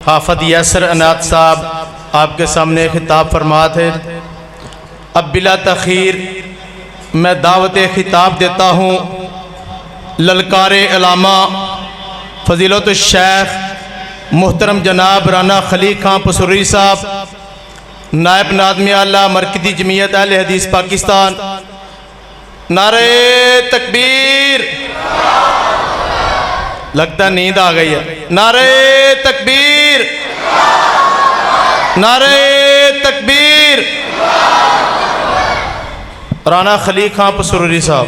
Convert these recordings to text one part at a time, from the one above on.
हाफिज़ यासर अनाथ साहब आपके सामने खिताब फरमाते हैं। अब बिला तख़ीर मैं दावत खिताब देता हूँ ललकारे अलामा फ़ज़ीलत शेख मुहतरम जनाब राना खली खां पसूरी साहब, नायब नाज़िम आला मरकज़ी जमीयत अहले हदीस पाकिस्तान। नारे तकबीर, लगता नींद आ गई है। नारे तकबीर, नारे तकबीर। राना खली खां पसूरी साहब।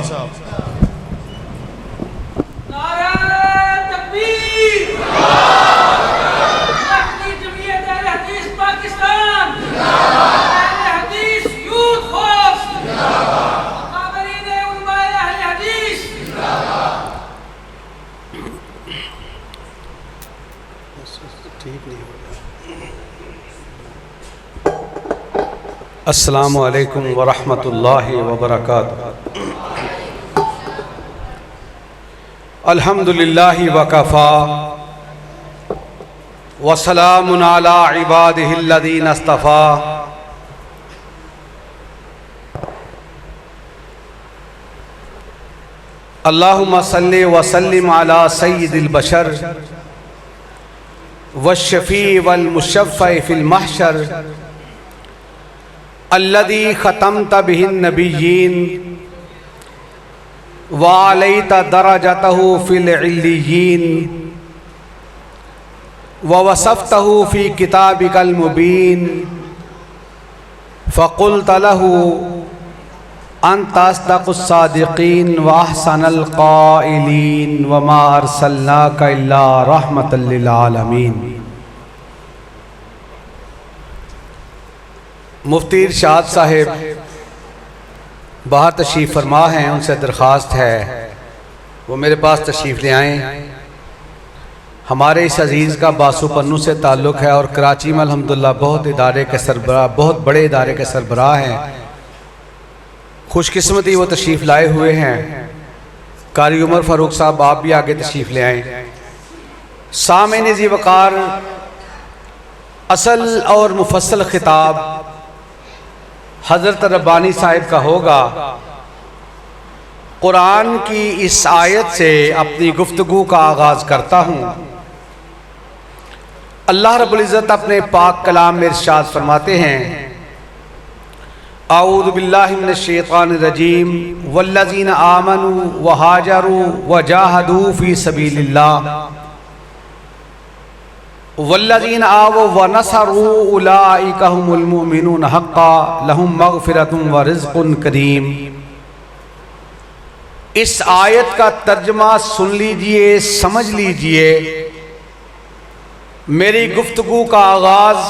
अस्सलामु अलैकुम वरहमतुल्लाहि वबरकातुहू। अल्हम्दुलिल्लाहि वकफ़ा वसलामुन अला इबादिहिल्लज़ीना इस्तफ़ा। अल्लाहुम्मा सल्लि व सल्लिम अला सय्यिदिल बशर वश्शफ़ी वल मुशफ़्फ़अ फ़िल महशर अल्लज़ी ख़तमत बिहिन नबिय्यीन व अलैत दरजतहु फ़िल इल्लिय्यीन व वसफ़तहु फ़ी किताबिकल मुबीन फ़क़ुल्त लहु अन्ता अस्दक़ुस सादिक़ीन व अहसनल क़ाइलीन व मा अर्सलनाका इल्ला रहमतल लिल आलमीन। मुफ्ती इरशाद साहिब बाहर तशरीफ़ फरमा हैं, उनसे दरख्वास्त है वो मेरे पास तशरीफ़ ले आएँ। हमारे इस अज़ीज़ का बासु पन्नू से ताल्लुक़ है और कराची में अल्हम्दुलिल्लाह बहुत बड़े इदारे के सरबराह हैं। खुशकिस्मती वो तशरीफ़ लाए हुए हैं। कारी उमर फ़ारूक साहब आप भी आगे तशरीफ़ ले आएँ। सामईन ज़ी वक़ार, असल और मुफस्सल खिताब हज़रत रब्बानी साहिब का होगा। कुरान की इस आयत से अपनी गुफ्तगू का आगाज़ करता हूँ। अल्लाह रब्बुल इज़्ज़त अपने पाक कलाम में इरशाद फरमाते हैं, आऊज़ु बिल्लाहि मिनश शैतानिर रजीम वल्लज़ीना आमनू व हाजरू व जाहदू फ़ी सबीलिल्लाह वल्लज़ीना आवौ व नसरू उलाइका हुमुल मुमिनून हक़्क़ा लहुम मग़फ़िरतुन व रिज़्क़ुन करीम। इस आयत का तर्जमा सुन लीजिए, समझ लीजिए। मेरी गुफ्तगू का आगाज़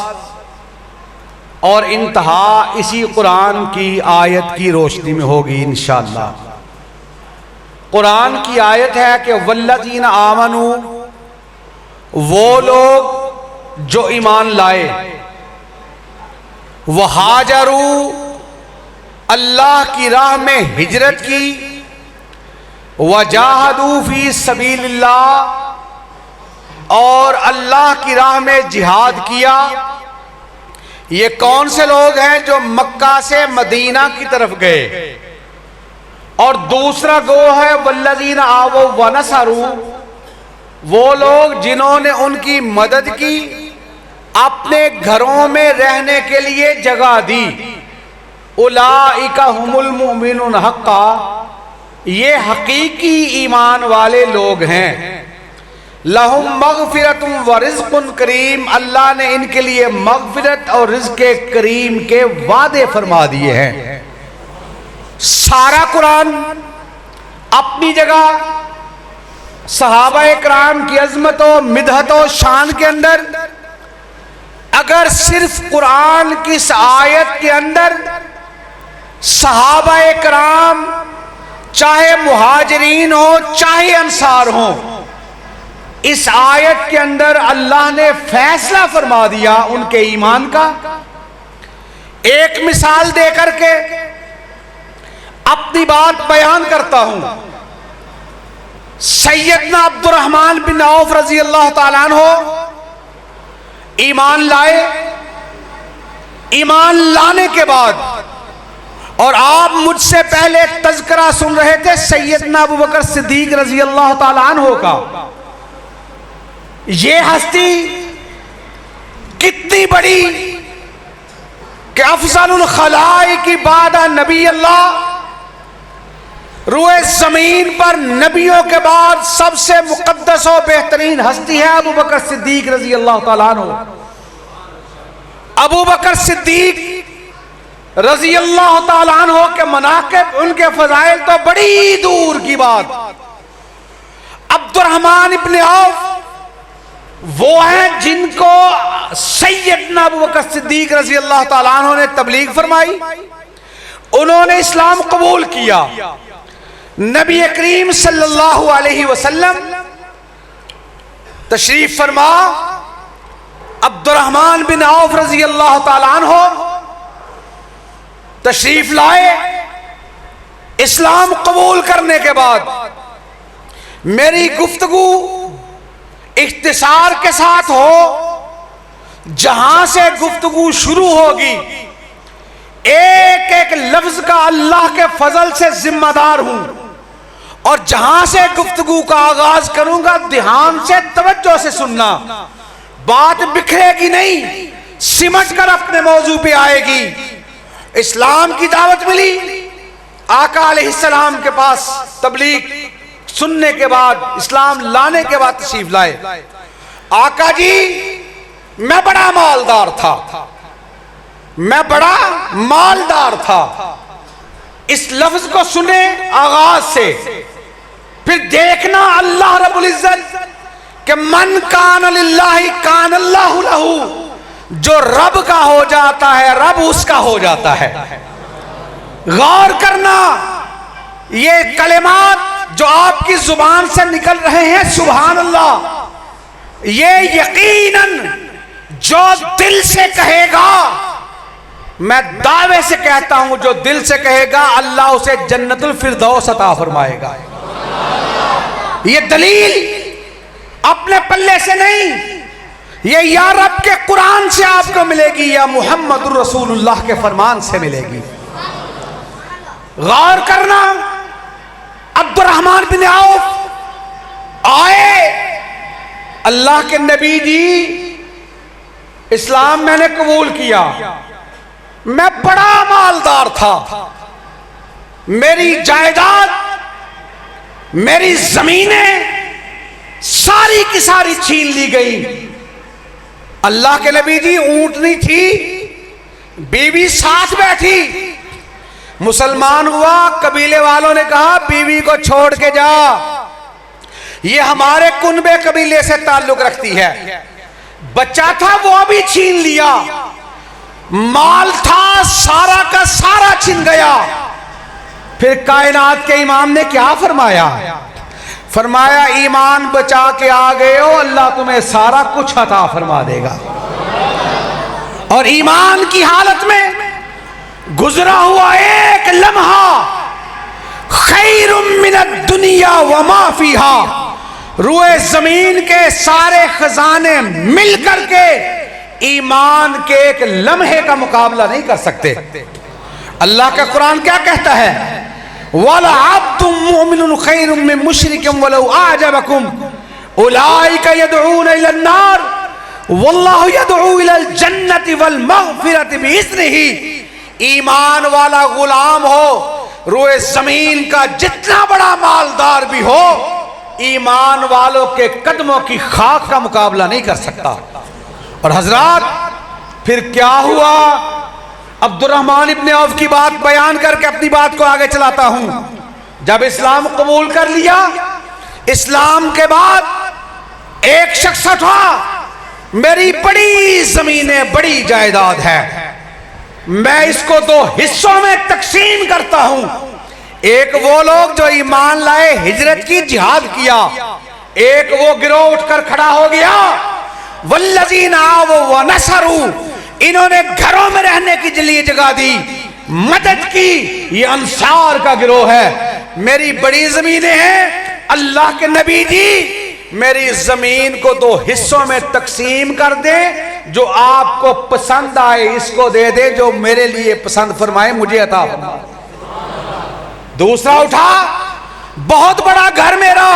और इंतहा इसी कुरान की आयत की रोशनी में होगी इंशाअल्लाह। कुरान की आयत है कि वल्लज़ीना आमनू, वो लोग जो ईमान लाए, वहाजरू, अल्लाह की राह में हिजरत की, वजाहदू फी सबीलिल्लाह, और अल्लाह की राह में जिहाद किया। ये कौन से लोग हैं जो मक्का से मदीना की तरफ गए। और दूसरा गोह है वल्लज़ीना आवौ व नसरू, वो लोग जिन्होंने उनकी मदद की, अपने घरों में रहने के लिए जगह दी। उलाइका हुमुल मुमिनून हक़्क़ा, ये हकीकी ईमान वाले लोग हैं। लहुम मग़फ़िरतुन व रिज़्क़ुन करीम, अल्लाह ने इनके लिए मग़फ़िरत और रिज़्क़े करीम के वादे फरमा दिए हैं। सारा कुरान अपनी जगह सहाबाए किराम की अज़मत और मिदहत और शान के अंदर, अगर सिर्फ कुरान की इस आयत के अंदर सहाबाए किराम, चाहे मुहाजिरीन हो चाहे अंसार हो, इस आयत के अंदर अल्लाह ने फैसला फरमा दिया उनके ईमान का। एक मिसाल देकर के अपनी बात बयान करता हूं। सैयदना अब्दुर्रहमान बिन औफ रजी अल्लाह ताला अन्हो ईमान लाए। ईमान लाने के बाद, और आप मुझसे पहले तज़किरा सुन रहे थे सैयदना अबू बकर सिद्दीक रजी अल्लाह ताला अन्हु का। ये हस्ती कितनी बड़ी कि अफज़लुल खलाइक बादा नबी अल्लाह, रुए जमीन पर नबियों के बाद सबसे मुकद्दस और बेहतरीन हस्ती है अबू बकर सिद्दीक रजी अल्लाह ताला अन्हु। अबू बकर सिद्दीक रजी अल्लाह ताला अन्हु के मनाक़िब, उनके फज़ाइल तो बड़ी दूर की बात। अब्दुर्रहमान इब्न औफ वो हैं जिनको सैयदना अबू बकर सिद्दीक रजी अल्लाह ताला अन्हु ने तबलीग फरमाई। उन्होंने इस्लाम कबूल किया। नबी करीम सल्लल्लाहु अलैहि वसल्लम तशरीफ फरमा, अब्दुर्रहमान बिन औफ रजी अल्लाह ताला अन्हु तशरीफ लाए। इस्लाम कबूल करने के बाद मेरी गुफ्तगू इख्तिसार के साथ हो। जहां से गुफ्तगू शुरू होगी, एक एक लफ्ज का अल्लाह के फजल से जिम्मेदार हूं, और जहां से गुफ्तगू का आगाज करूंगा ध्यान से तवज्जो से सुनना। बात बिखरेगी नहीं, सिमट कर अपने मौजू पे आएगी। इस्लाम की दावत मिली, आका अलैहिस्सलाम के पास तबलीग सुनने के बाद, इस्लाम लाने के बाद तशरीफ लाए। आका जी, मैं बड़ा मालदार था, मैं बड़ा मालदार था। इस लफ्ज को सुने आगाज से, फिर देखना अल्लाह रब्बुल इज्जत के मन कान लिल्लाहि कान अल्लाहु लहू, जो रब का हो जाता है रब उसका हो जाता है। गौर करना, ये कलिमात जो आपकी जुबान से निकल रहे हैं, सुभान अल्लाह, ये यकीनन जो दिल से कहेगा, मैं दावे से कहता हूं जो दिल से कहेगा अल्लाह उसे जन्नतुल फिरदौस अता फरमाएगा। ये दलील अपने पल्ले से नहीं, ये या रब के कुरान से आपको मिलेगी या मुहम्मदुर रसूलुल्लाह के फरमान से मिलेगी। गौर करना, अब्दुर्रहमान बिन औफ आए, अल्लाह के नबी जी इस्लाम मैंने कबूल किया, मैं बड़ा मालदार था, मेरी जायदाद, मेरी जमीनें सारी की सारी छीन ली गई। अल्लाह के नबी जी ऊंटनी थी, बीवी साथ बैठी, मुसलमान हुआ, कबीले वालों ने कहा बीवी को छोड़ के जा, ये हमारे कुनबे कबीले से ताल्लुक रखती है। बच्चा था वो भी छीन लिया, माल था सारा का सारा छिन गया। फिर कायनात के इमाम ने क्या फरमाया? फरमाया ईमान बचा के आ गए हो, अल्लाह तुम्हें सारा कुछ अता फरमा देगा। और ईमान की हालत में गुजरा हुआ एक लम्हा खैरुम मिनद दुनिया व मा फीहा, रुए जमीन के सारे खजाने मिल करके ईमान के एक लम्हे का मुकाबला नहीं कर सकते। अल्लाह का कुरान क्या कहता है? वला अब्दुम मुमिनुन खैरुम मिन मुशरिकिन वलौ आजबकुम उलाइका यदऊना इलन नार वल्लाहु यदऊ इलल जन्नति वल मगफिरति बिइज़्निही। ईमान वाला गुलाम हो, रुए जमीन का जितना बड़ा मालदार भी हो, ईमान वालों के कदमों की खाक का मुकाबला नहीं कर सकता। और हजरात फिर क्या हुआ? अब्दुर्रहमान इब्न औफ की बात बयान करके अपनी बात को आगे चलाता हूं। जब इस्लाम कबूल कर लिया, इस्लाम के बाद एक शख्स था, मेरी बड़ी जमीनें बड़ी जायदाद है, मैं इसको दो हिस्सों में तकसीम करता हूं। एक वो लोग जो ईमान लाए, हिजरत की, जिहाद किया, एक वो गिरोह उठकर खड़ा हो गया वल्लज़ीना व नसरू, इन्होंने घरों में रहने के लिए जगह दी, मदद की, ये अंसार का गिरोह है। मेरी बड़ी जमीनें हैं, अल्लाह के नबी जी मेरी जमीन को दो हिस्सों में तकसीम कर दे, जो आपको पसंद आए इसको दे दे, जो मेरे लिए पसंद फरमाए मुझे अता फरमाए। दूसरा उठा, बहुत बड़ा घर मेरा,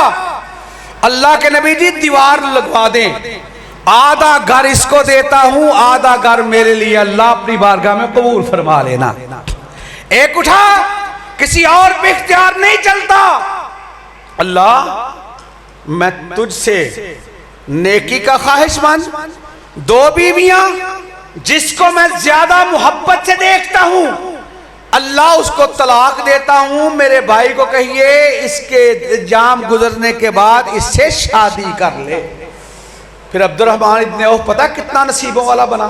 अल्लाह के नबी जी दीवार लगवा दें, आधा घर इसको देता हूं, आधा घर मेरे लिए अल्लाह अपनी बारगाह में कबूल फरमा लेना। एक उठा, किसी और पे इख्तियार नहीं चलता, अल्लाह मैं तुझसे नेकी का ख्वाहिशमंद, दो बीवियां जिसको मैं ज्यादा मोहब्बत से देखता हूं, अल्लाह उसको तलाक देता हूं, मेरे भाई को कहिए इसके जाम गुजरने के बाद इससे शादी कर ले। फिर अब्दुर्रहमान इब्न औफ पता कितना नसीबों वाला बना।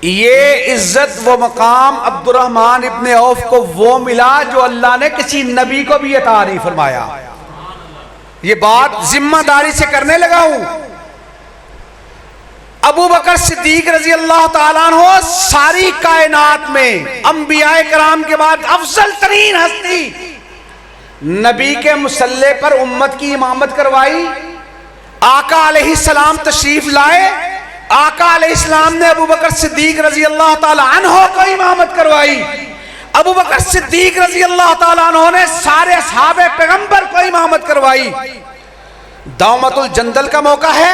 ये इज्जत वो मकाम अब्दुर्रहमान इब्न औफ को वो मिला जो अल्लाह ने किसी नबी को भी अता नहीं फरमाया। ये बात जिम्मेदारी से करने लगा हूं। अबू बकर सिद्दीक रजी अल्लाह ताला अन्हु सारी कायनात में अंबियाए कराम के बाद अफजल तरीन हस्ती, नबी के मुसल्ले पर उम्मत की इमामत करवाई। आका अलैहिस्सलाम तशरीफ लाए, आका अलैहिस्सलाम ने अबू बकर सिद्दीक रजी अल्लाह ताला अन्हु को इमामत करवाई। अबू बकर सिद्दीक रजी अल्लाह ताला अन्हु ने सारे असहाबे पैगंबर को इमामत करवाई। दावमतुल जंदल का मौका है,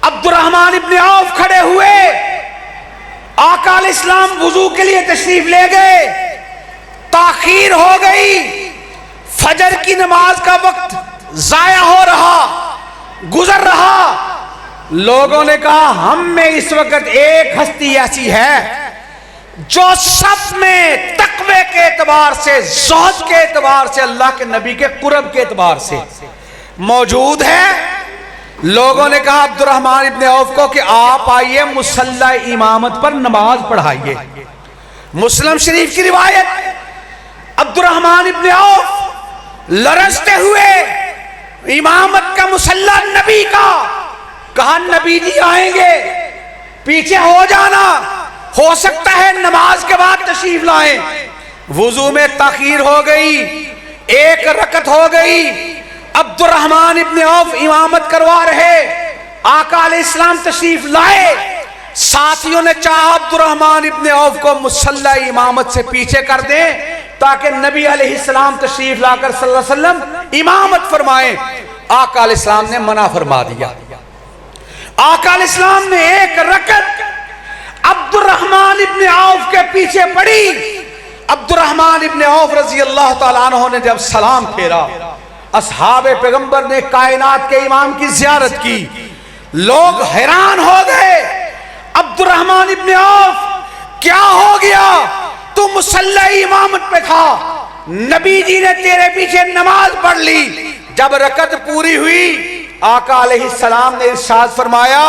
अब्दुर्रहमान इब्न औफ खड़े हुए, आका अलैहिस्सलाम वुजू के लिए तशरीफ ले गए, ताखीर हो गई, फजर की नमाज का वक्त जाया हो रहा, गुजर रहा। लोगों ने कहा हम में इस वक्त एक हस्ती ऐसी है जो सब में तकवे के एतबार से, ज़ौहद के एतबार से, अल्लाह के नबी के कुर्ब के एतबार से मौजूद है। लोगों ने कहा अब्दुर्रहमान इब्न औफ को कि आप आइए मुसल्ला इमामत पर नमाज पढ़ाइए। मुस्लिम शरीफ की रिवायत, अब्दुर्रहमान इब्न औफ लरजते हुए इमामत का मुसल्ला नबी का, कहा नबी जी आएंगे, पीछे हो जाना, हो सकता है नमाज के बाद तशरीफ लाएं। वुजू में ताखीर हो गई, एक रकत हो गई, अब्दुर्रहमान इब्न औफ इमामत करवा रहे, आका अलैहिस्सलाम तशरीफ लाए। साथियों ने चाहा अब्दुर्रहमान इब्न औफ को मुसल्ला इमामत से पीछे कर दें ताकि नबी अलैहिस्सलाम तशरीफ लाकर सल्लल्लाहु अलैहि वसल्लम इमामत फरमाएं। आका अलैहिस्सलाम ने मना फरमा दिया। आका अलैहिस्सलाम ने एक रकत अब्दुर्रहमान इब्न औफ के पीछे पड़ी। अब्दुर्रहमान इब्न औफ रजी अल्लाह ताला अन्हु ने जब सलाम फेरा, असहाबे पैगंबर ने कायनात के इमाम की जियारत की। लोग हैरान हो गए, अब्दुर्रहमान इब्न औफ क्या हो गया, तू मुसल्ला इमामत पे था, नबी जी ने तेरे पीछे नमाज पढ़ ली। जब रकत पूरी हुई, आका अलैहिस्सलाम ने इरशाद फरमाया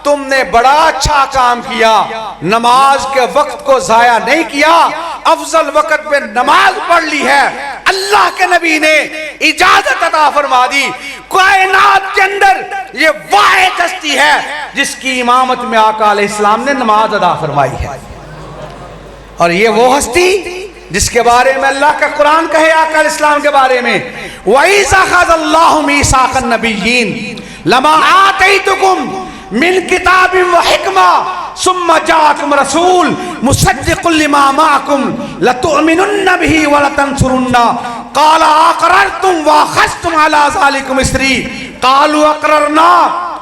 तुमने बड़ा अच्छा काम किया, नमाज के वक्त को जाया नहीं किया, अफजल वक्त में नमाज पढ़ ली है। अल्लाह के नबी ने इजाजत अता फरमा दी। कायनात के अंदर ये वाहिद हस्ती है जिसकी इमामत में आका अलैहिस्सलाम ने नमाज अदा फरमाई है। और ये वो हस्ती जिसके बारे में अल्लाह का कुरान कहे आका अलैहिस्सलाम के बारे में, वइज़ अख़ज़ल्लाहु मीसाक़न नबिय्यीन लमा आतैतुकुम मिन किताबिन व हिकमा सुम्मा जाअकुम रसूल मुसद्दिक़ुल लिमा माअकुम लतुअमिनुन्न बिही व लतंसुरुन्ना क़ाल अक़ररतुम व अख़ज़्तुम अला ज़ालिकुम इस्री क़ालू अक़ररना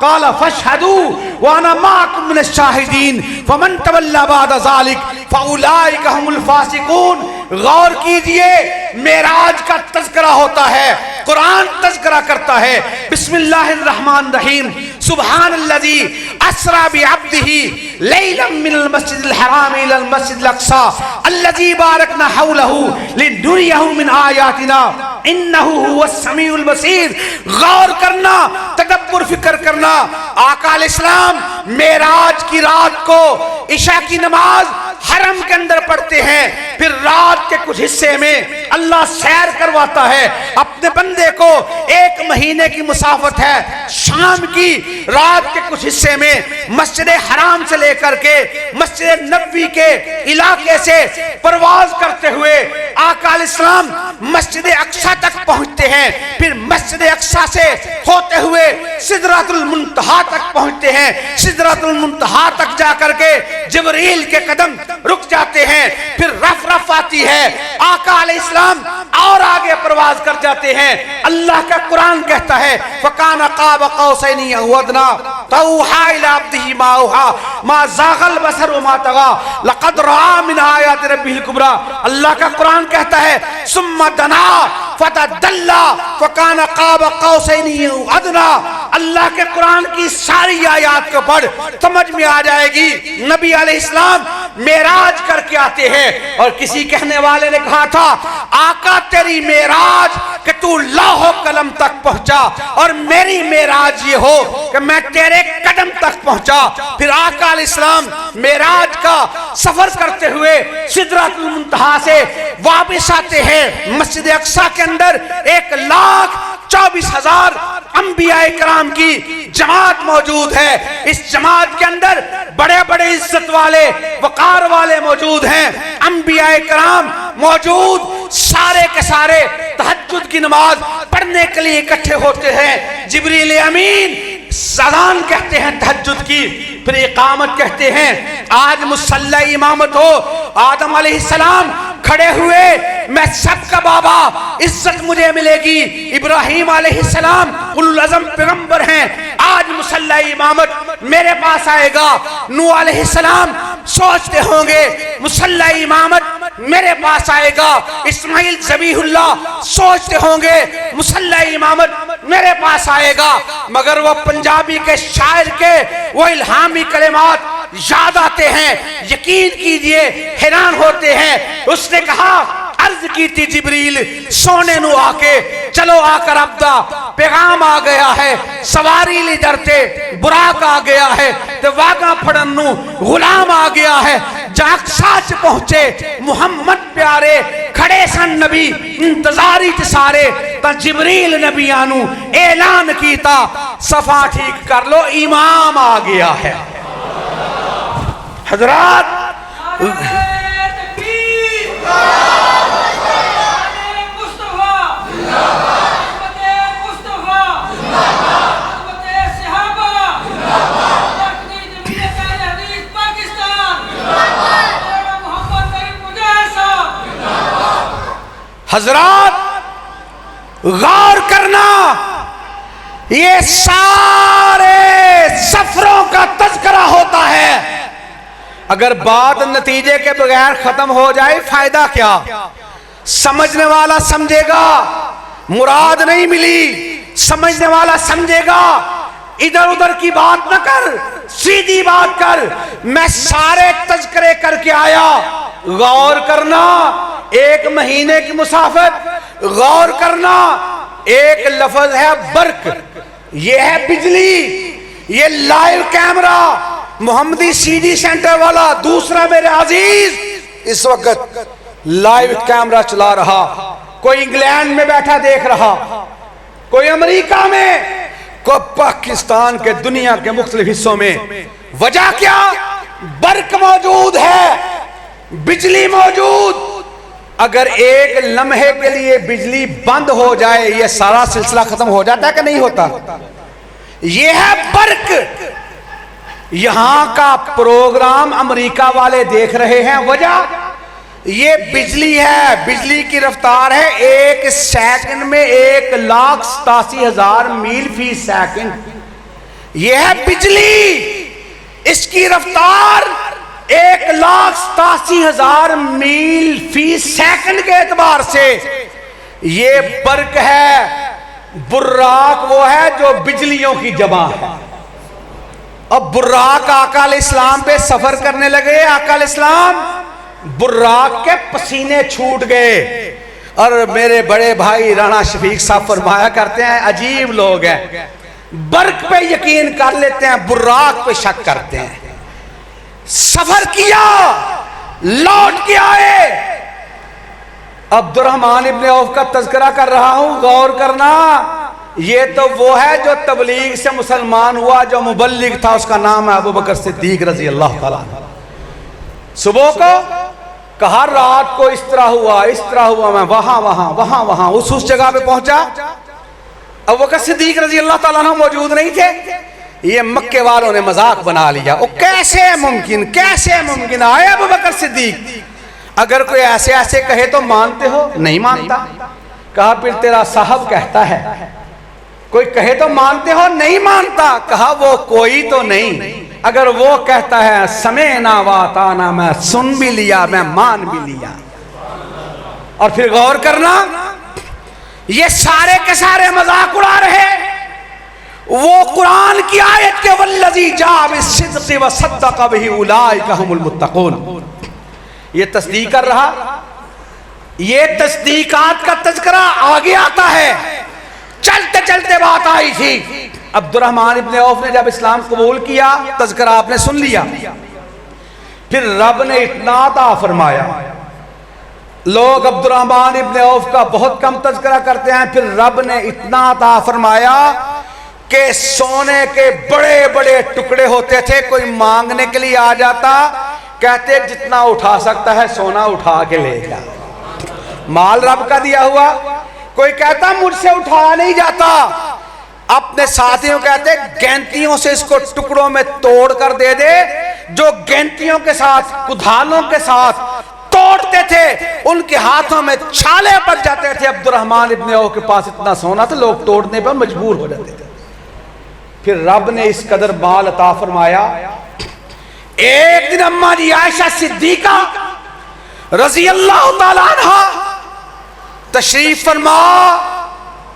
क़ाल फ़अशहदू व अना माअकुम मिनश शाहिदीन फ़मन तवल्ला बअद ज़ालिक फ़उलाइका हुमुल फ़ासिक़ून। गौर कीजिए, मेराज का तज़किरा होता है, कुरान तज़किरा करता है। बिस्मिल्लाहिर्रहमानिर्रहीम, सुब्हानल्लज़ी अस्रा बिअब्दिही लैलन मिनल मस्जिदिल हराम इलल मस्जिदिल अक़सा अल्लज़ी बारकना हौलहू लिनुरियहू मिन आयातिना इन्नहू हुवस समीउल बसीर। गौर करना, तदब्बुर, फिक्र करना। आका अलैहिस्सलाम मेराज की रात को इशा की नमाज हरम के अंदर पढ़ते हैं, फिर रात के कुछ हिस्से में अल्लाह सैर करवाता है अपने बंदे को। 1 महीने की मुसाफत है, शाम की रात के कुछ हिस्से में मस्जिद हराम से लेकर के मस्जिद नबवी के इलाके से परवाज करते हुए आका अलैहिस्सलाम मस्जिद अक्सा तक पहुंचते हैं। फिर मस्जिद अक्सा से होते हुए सिदरतुल मुंतहा तक पहुंचते हैं। सिदरतुल मुंतहा तक जाकर के जिब्रील के कदम रुक जाते हैं। फिर रफ रफ आती है, आका अलैहिस्सलाम और आगे परवाज कर जाते हैं। अल्लाह का कुरान कहता है फकाना क़ाब क़ौसैनी औ अदना तौहा इला अब्दिही मा औहा मा ज़ाग़ल बसर व मा तग़ा लक़द रआ मिन आयाति रब्बिहिल कुबरा। अल्लाह का कुरान कहता है सुम्मा दना फतदल्ला फकाना क़ाब क़ौसैनी औ अदना। अल्लाह के कुरान की सारी आयत को पढ़, समझ में आ जाएगी। नबी अलैहिस्सलाम मेराज करके आते हैं और किसी कहने वाले ने कहा था आका तेरी मेराज कि तू लाहो कलम तक पहुंचा और मेरी मेराज ये हो कि मैं तेरे कदम तक पहुंचा। फिर आका अलैहिस्सलाम मेराज का सफर करते हुए सिदरतुल मुंतहा से वापस आते हैं। मस्जिद अक्सा के अंदर 1,24,000 अंबिया इकराम की जमात मौजूद है। इस जमात के अंदर बड़े बड़े इज्जत वाले वकार वाले मौजूद हैं, अंबिया इकराम मौजूद। सारे के सारे तहज्जुद की नमाज पढ़ने के लिए इकट्ठे होते हैं। जिब्रील अमीन अज़ान कहते हैं तहज्जुद की, फिर इकामत कहते हैं। आज मुसल्ला इमामत हो, आदम अलैहिस्सलाम खड़े हुए, मैं सबका बाबा, इज्जत मुझे मिलेगी। इब्राहीम अलैहिस्सलाम उलुल अज़म पैगंबर हैं, आज मुसल्ला इमामत मेरे पास आएगा। नूह अलैहिस्सलाम सोचते होंगे मुसल्ला इमामत मेरे पास आएगा। इस्माइल ज़बीहुल्लाह सोचते होंगे मुसल्ला इमामत मेरे पास आएगा। मगर वो पंजाबी के शायर के वो इल्हामी कलिमात याद आते हैं, यकीन कीजिए हैरान होते हैं। उसने कहा अर्ज की थी जिब्रील सोने नु आके, चलो आकर अब्दा पैगाम आ गया है, सवारी ली डरते बुराक आ गया है, तो वागा फड़न नु गुलाम आ गया है। जाक साच पहुंचे मुहम्मद प्यारे, खड़े सन नबी इंतजारी च सारे, ता जिब्रील नबियां नु ऐलान कीता सफा ठीक कर लो इमाम आ गया है। हजरात हजरात गौर करना, ये सारे सफरों का तज़किरा होता है। अगर बात नतीजे के बगैर खत्म हो जाए फायदा क्या? समझने वाला समझेगा, मुराद नहीं मिली समझने वाला समझेगा। इधर उधर की बात न कर, सीधी बात कर। मैं सारे तज़किरे करके आया। गौर करना, 1 महीने की मुसाफत। गौर करना, एक लफ्ज है बर्क, ये है बिजली, ये लाइव कैमरा मोहम्मदी सीडी सेंटर वाला। दूसरा मेरे अजीज इस वक्त लाइव कैमरा चला रहा, कोई इंग्लैंड में बैठा देख रहा, कोई अमेरिका में, कोई पाकिस्तान के दुनिया के मुख्तलिफ हिस्सों में। वजह क्या? बर्क मौजूद है, बिजली मौजूद। अगर एक लम्हे के लिए बिजली बंद हो जाए, यह सारा सिलसिला खत्म हो जाता है कि नहीं होता? यह है बर्क। यहां का प्रोग्राम अमेरिका वाले देख रहे हैं। वजह ये बिजली है, बिजली की रफ्तार है 1 सेकंड में 1,87,000 मील फी सेकंड। यह है बिजली, इसकी रफ्तार 1,87,000 मील फी सेकंड के एतबार से। ये बर्क है। बुर्राक वो है जो बिजलियों की जमा है। अब बुर्राक आका अलैहिस्सलाम पे सफर करने लगे। आका अलैहिस्सलाम बुर्राक के पसीने छूट गए। और मेरे बड़े भाई राणा शफीक साहब फरमाया करते हैं, अजीब लोग हैं, बर्क पे यकीन कर लेते हैं, बुर्राक पे शक करते हैं। सफर किया, लौट के आए। अब्दुर्रहमान इब्ने औफ का तज़किरा कर रहा हूं, गौर करना। ये तो वो है जो तबलीग से मुसलमान हुआ, जो मुबल्लिग था, उसका नाम है अबू बकर सिद्दीक रज़ी अल्लाह ताला। सुबह को कहा, रात को इस तरह हुआ, इस तरह हुआ, मैं वहां उस जगह पे पहुंचा। अबू बकर सिद्दीक रज़ी अल्लाह ताला मौजूद नहीं थे। ये मक्के वालों ने मजाक बना लिया, ओ कैसे मुमकिन आए अबू बकर सिद्दीक, अगर कोई ऐसे ऐसे कहे तो मानते हो? नहीं मानता। कहा फिर तेरा साहब कहता है, कोई कहे तो मानते हो? नहीं मानता। कहा वो कोई तो नहीं, अगर वो कहता है समय ना वाताना, मैं सुन भी लिया, मैं मान भी लिया। और फिर गौर करना, ये सारे के सारे मजाक उड़ा रहे। वो कुरान की आयत के वल्लज़ी जा बिस्सिद्क़ि व सद्दक़ बिही उलाइका हुमुल मुत्तक़ून, ये तस्दीक कर रहा। ये तस्दीकात का तज़किरा आगे आता है। चलते चलते बात आई थी, अब्दुर्रहमान इब्ने औफ ने जब इस्लाम कबूल किया, तज़किरा आपने सुन लिया। फिर रब ने इतना अता फरमाया। लोग अब्दुर्रहमान इब्ने औफ का बहुत कम तज़किरा करते हैं। फिर रब ने इतना अता फरमाया कि सोने के बड़े बड़े टुकड़े होते थे। कोई मांगने के लिए आ जाता, कहते जितना उठा सकता है सोना उठा के ले जा, माल रब का दिया हुआ। कोई कहता मुझसे उठाया नहीं जाता, अपने साथियों कहते गैंतियों से इसको टुकड़ों में तोड़ कर दे दे। जो गैंतियों के साथ, कुदालों के साथ तोड़ते थे, उनके हाथों में छाले पड़ जाते थे। अब्दुर्रहमान इब्ने औफ के पास इतना सोना था, लोग तोड़ने पर मजबूर हो जाते थे। फिर रब ने इस कदर माल अता फरमाया। एक दिन अम्मा जी आयशा सिद्दीका रज़ी अल्लाह ताला अन्हा तशरीफ फरमा,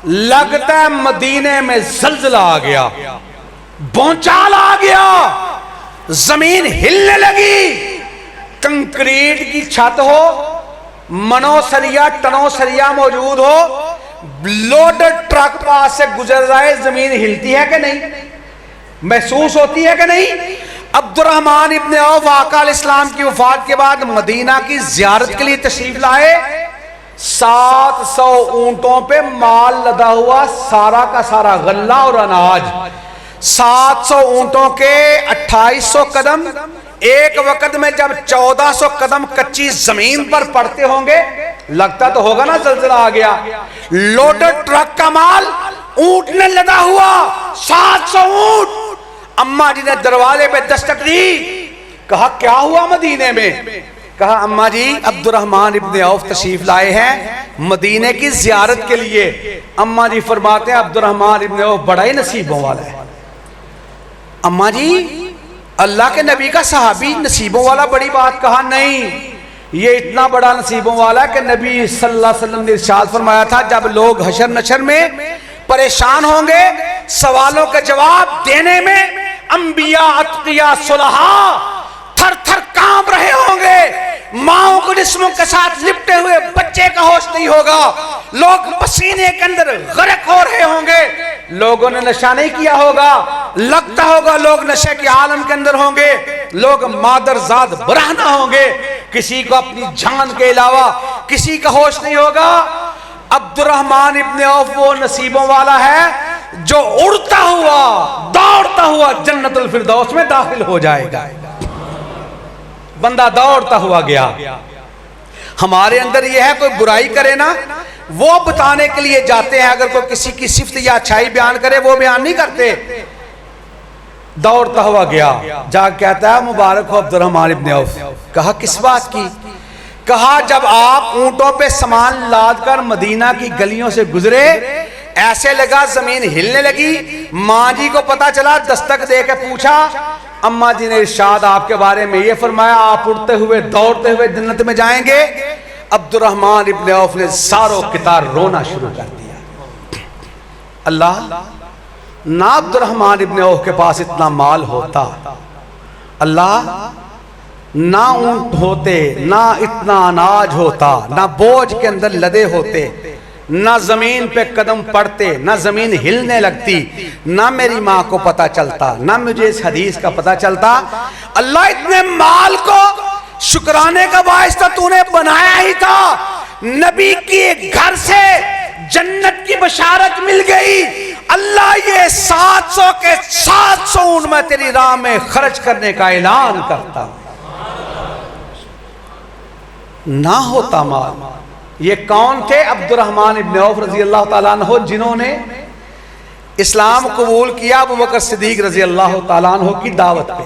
लगता है मदीने में जल्जला आ गया, भूचाल आ गया, जमीन हिलने लगी। कंक्रीट की छत हो, मनोसरिया टनोसरिया मौजूद हो, लोडेड ट्रक पास से गुजर रहा है, जमीन हिलती है कि नहीं, महसूस होती है कि नहीं। अब्दुर्रहमान इब्ने औफ आका अलैहिस्सलाम की वफात के बाद मदीना की ज़ियारत के लिए तशरीफ लाए। 700 ऊंटों पे माल लदा हुआ, सारा का सारा गल्ला और अनाज। 700 ऊंटों के 2800 कदम। एक वक्त में जब 1400 कदम कच्ची जमीन पर पड़ते होंगे, लगता तो होगा ना जल्जला आ गया। लोडेड ट्रक का माल ऊंट ने लदा हुआ, 700 ऊंट। अम्मा जी ने दरवाजे पे दस्तक दी। कहा क्या हुआ मदीने में? कहा अम्मा जी अब्दुर्रहमान इब्ने औफ तशरीफ लाए हैं मदीने की जियारत के लिए। अम्मा जी फरमाते हैं अब्दुर्रहमान इब्ने औफ बड़ा ही नसीबों वाला है। अम्मा जी अल्लाह के नबी का सहाबी नसीबों वाला, बड़ी बात। कहा नहीं, ये इतना बड़ा नसीबों वाला कि नबी सल्लल्लाहु अलैहि वसल्लम ने इरशाद फरमाया था, जब लोग हशर नशर में परेशान होंगे, सवालों के जवाब देने में अंबिया अत्किया सुलहा थर थर कांप रहे होंगे। माओ को जिस्मों के साथ लिपटे हुए बच्चे का होश नहीं होगा। लोग पसीने के अंदर गर्क हो रहे होंगे। लोगों ने नशा नहीं किया होगा, लगता होगा लोग नशे के आलम के अंदर होंगे। लोग मादरजाद बरहना होंगे। किसी को अपनी जान के अलावा किसी का होश नहीं होगा। अब्दुर्रहमान इब्ने औफ वो नसीबों वाला है जो उड़ता हुआ, दौड़ता हुआ जन्नतुल फिरदौस में दाखिल हो जाएगा। बंदा दौड़ता हुआ गया। हमारे अंदर यह है, कोई बुराई करे ना, वो बताने के लिए जाते हैं। अगर कोई किसी की सिफ्त या अच्छाई बयान करे, वो बयान नहीं करते। दौड़ता हुआ गया, जा कहता है मुबारक हो अब्दुर्रहमान इब्ने औफ। कहा किस बात की? कहा जब आप ऊंटों पे सामान लाद कर मदीना की गलियों से गुजरे, ऐसे लगा जमीन हिलने लगी। माँ जी को पता चला, दस्तक दे के पूछा। अम्मा जी ने इरशाद आपके बारे में ये फरमाया, आप उड़ते हुए दौड़ते हुए जन्नत में जाएंगे। अब्दुर्रहमान इब्ने औफ ने सारों कितार रोना शुरू कर दिया। अल्लाह ना अब्दुर्रहमान इब्ने औफ के पास इतना माल होता, अल्लाह ना ऊंट होते, ना इतना अनाज होता, ना बोझ के अंदर लदे होते, ना जमीन पे कदम पड़ते, ना जमीन हिलने लगती, ना मेरी माँ को पता चलता, ना मुझे इस हदीस का पता चलता। अल्लाह इतने माल को शुक्राने का बायस तो तूने बनाया ही था। नबी के घर से जन्नत की बशारत मिल गई। अल्लाह ये 700 के 700 ऊंट मैं तेरी राह में खर्च करने का ऐलान करता हूं। ना होता माल। ये कौन थे? अब्दुर्रहमान इब्न औफ रजी अल्लाह ताला अन्हु, जिन्होंने इस्लाम कबूल किया अबू बकर सिद्दीक रजी अल्लाह ताला अन्हु की दावत पे।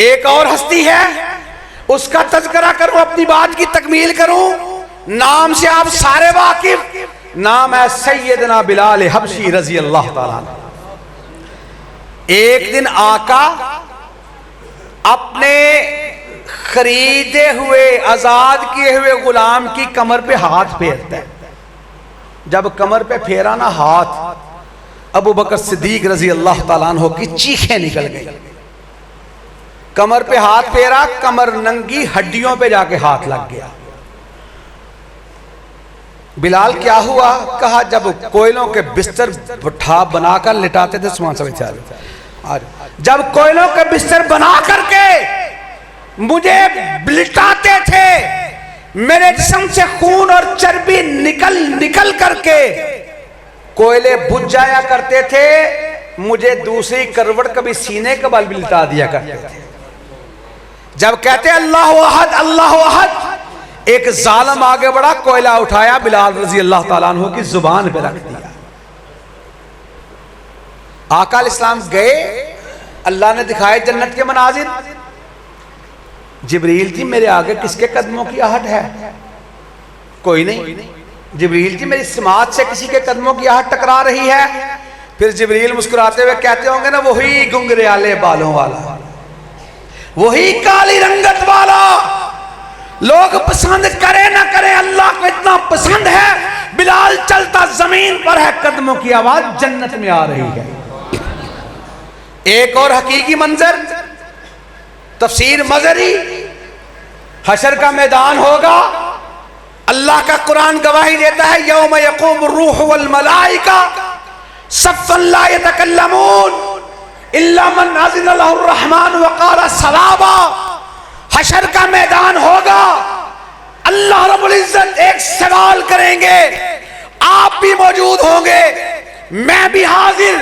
एक और हस्ती है, उसका तज़किरा करूं, अपनी बात की तकमील करूं। नाम से आप सारे वाकिफ, नाम है सैयदना बिलाल हबशी रजी अल्लाह ताला अन्हु। एक दिन आका अपने खरीदे हुए आजाद किए हुए गुलाम की कमर पे हाथ फेरता है। जब कमर पे फेरा ना हाथ, अबू बकर सिद्दीक रजी अल्लाह ताला अन्हु की चीखें निकल गई। कमर पे हाथ फेरा, कमर नंगी, हड्डियों पे जाके हाथ लग गया। बिलाल क्या हुआ? कहा जब कोयलों के बिस्तर बनाकर लिटाते थे, सुबह बेचारे, जब कोयलों के बिस्तर बना करके मुझे लिटाते थे, मेरे जिस्म से खून और चर्बी निकल करके कोयले बुझ जाया करते थे। मुझे दूसरी करवट कभी सीने के बल भी लिटा दिया करते थे। जब कहते अल्लाह अहद अल्लाह अहद, एक जालिम आगे बढ़ा, कोयला उठाया, बिलाल रजी अल्लाह ताला अन्हु की जुबान पे रख दिया। आका इस्लाम गए, अल्लाह ने दिखाए जन्नत के मनाजिर। जिब्रील जी मेरे आगे किसके कदमों की आहट है? कोई नहीं। जिब्रील जी मेरी समात से किसी के कदमों की आहट टकरा रही है। फिर जिब्रील मुस्कुराते हुए कहते होंगे ना, वही घुंघराले बालों वाला, वही काली रंगत वाला। लोग पसंद करे ना करे, अल्लाह को इतना पसंद है, बिलाल चलता जमीन पर है, कदमों की आवाज जन्नत में आ रही है। एक और हकीकी मंजर, तफसीर मजरी, हशर का मैदान होगा। अल्लाह का कुरान गवाही देता है, यौम यक़ूम रूह वल मलाइका सफ़्फ़न ला यतकल्लमून इल्ला मन अज़िन लहु रहमान व क़ाला सवाबा। हशर का मैदान होगा, अल्लाह रब्बुल इज्जत एक सवाल करेंगे, आप भी मौजूद होंगे, मैं भी हाजिर,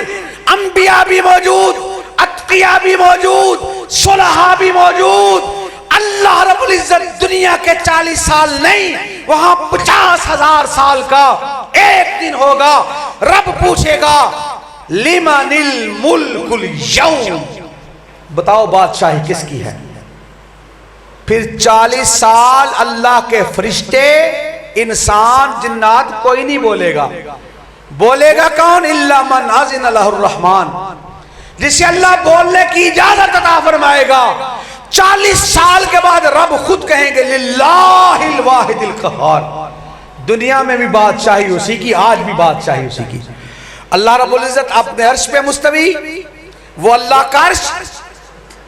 अंबिया भी मौजूद, अत्किया भी मौजूद, सुलहा भी मौजूद। अल्लाह रब्बुल इज्जत दुनिया के 40 साल नहीं, वहां 50,000 साल का एक दिन होगा। रब पूछेगा, लिमनिल मुल्कुल यौम, बताओ बादशाही किसकी है? फिर 40 साल अल्लाह के फरिश्ते, इंसान, जिन्नात, कोई नहीं बोलेगा। बोलेगा कौन? इल्ला मन अज़िन लहु रहमान, जिसे अल्लाह बोलने की इजाजत अता फरमाएगा। 40 साल के बाद रब खुद कहेंगे, लिल्लाहिल वाहिदिल क़हार। दुनिया में भी बादशाही उसी की, आज भी बादशाही उसी की। अल्लाह रब्बुल इज्जत अपने अर्श पे मुस्तवी, वो अल्लाह का अर्श।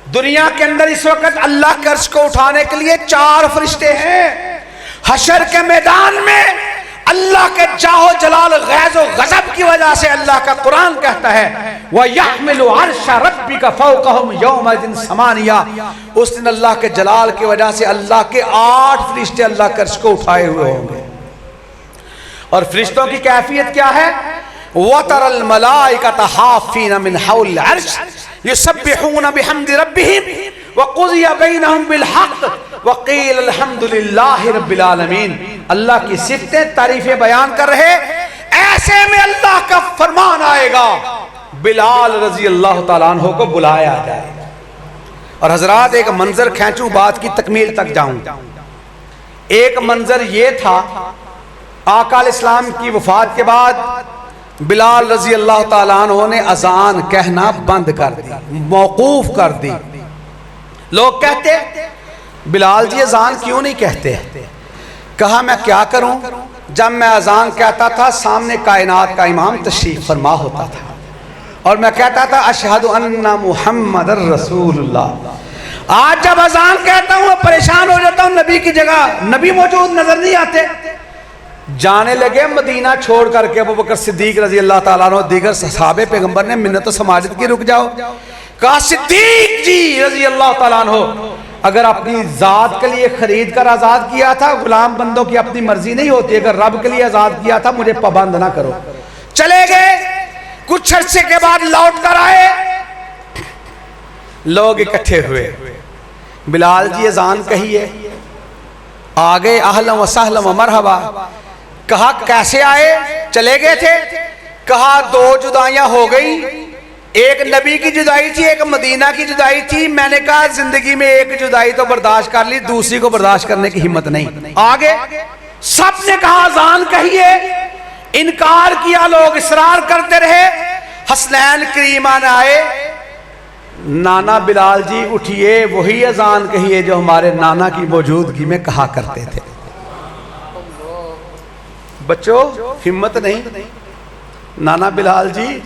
दुनिया के अंदर इस वक्त अल्लाह के अर्श को उठाने के लिए 4 फरिश्ते हैं। हशर के मैदान में अल्लाह के जाहो जलाल गैज़ व गज़ब की वजह से अल्लाह का कुरान कहता है, व यहमिलु अर्श रब्बिका फौक़हुम यौमइज़िन समानिया। उस दिन अल्लाह के जलाल की वजह से अल्लाह के 8 फरिश्ते अल्लाह के अर्श को उठाए हुए होंगे। और फरिश्तों की कैफियत क्या है? वतरल मलाइकता हाफीन मिन हौल अर्श युसब्बिहून बिहम्दि रब्बिहिम व क़ुज़िया बैनहुम बिल हक़्क़ व क़ील अल्हम्दुलिल्लाहि रब्बिल आलमीन। अल्लाह की सिफ़तें, तारीफ़ें बयान कर रहे। ऐसे में अल्लाह का फरमान आएगा, बिलाल रजी अल्लाह ताला अन्हु को बुलाया जाएगा। और हजरात, एक मंजर खींचूं, बात की तकमील तक जाऊं। एक मंजर ये था, आका इस्लाम की वफात के बाद बिलाल रजी अल्लाह ताला अन्हु ने अजान कहना बंद कर दी, मौकूफ कर दी। लोग कहते, बिलाल जी अजान क्यों नहीं कहते? कहा मैं क्या करूं, जब मैं अजान कहता था सामने कायनात का इमाम तशरीफ फरमा होता था और मैं कहता था अशहदु अन्ना मुहम्मदर रसूलुल्लाह। आज जब अजान कहता हूं परेशान हो जाता हूं, नबी की जगह नबी मौजूद नजर नहीं आते। जाने लगे मदीना छोड़ करके अबू बकर सिद्दीक रजी अल्लाह ताला अन्हु, दीगर सहाबे, पैगंबर ने मिन्नत समाजत की रुक जाओ। कहा सिद्दीक जी रजी अल्लाह ताला अन्हु, अगर अपनी जात के लिए खरीद कर आजाद किया था, गुलाम बंदों की अपनी मर्जी नहीं होती, अगर रब के लिए आजाद किया था मुझे पाबंद ना करो। चले गए, कुछ अरसे के बाद लौट कर आए, लोग इकट्ठे हुए, बिलाल जी अजान कही है, आ गए, अहलन व सहलन व मरहबा। कहा कैसे आए? चले गए थे। कहा 2 जुदाइयां हो गई, एक नबी की जुदाई थी, एक मदीना की जुदाई थी। मैंने कहा जिंदगी में एक जुदाई तो बर्दाश्त कर ली, दूसरी को बर्दाश्त करने की हिम्मत नहीं। आगे सबने कहा अजान कहिए, इनकार किया, लोग इसरार करते रहे। हसनैन करीमान आए, नाना बिलाल जी उठिए, वही अजान कहिए जो हमारे नाना की मौजूदगी में कहा करते थे। बच्चों हिम्मत नहीं, नाना बिलाल जी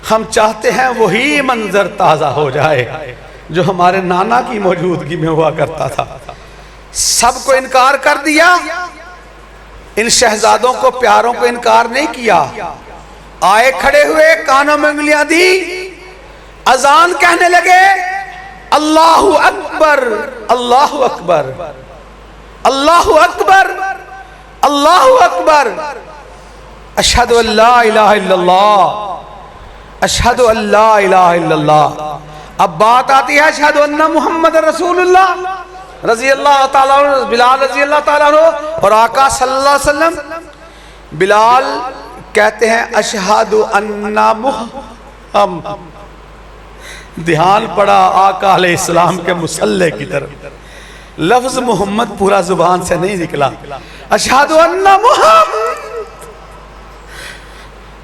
हम चाहते हैं वही मंजर ताजा हो जाए जो हमारे नाना की मौजूदगी में हुआ करता था। सबको इनकार कर दिया, इन शहजादों को, प्यारों को इनकार नहीं किया। आए, खड़े हुए, कानों में उंगलियां दी, अजान कहने लगे, अल्लाहु अकबर, अल्लाहु अकबर, अल्लाहु अकबर, अल्लाहु अकबर, अशहदु अल्ला इलाहा इल्लल्लाह, अशहदु अल्ला इलाहा इल्लल्लाह। अब बात आती है अशहदु अन्ना मुहम्मद रसूलुल्लाह रजी अल्लाह ताला अन्हु, बिलाल रजी अल्लाह ताला अन्हु और आका सल्लल्लाहु अलैहि वसल्लम। बिलाल कहते हैं अशहदु अन्ना मुहम्मद। ध्यान पड़ा आका अलैहिस्सलाम के मुसल्ले की तरफ, लफ्ज मोहम्मद पूरा जुबान से नहीं निकला। अशहदु अन्ना मुहम्मद,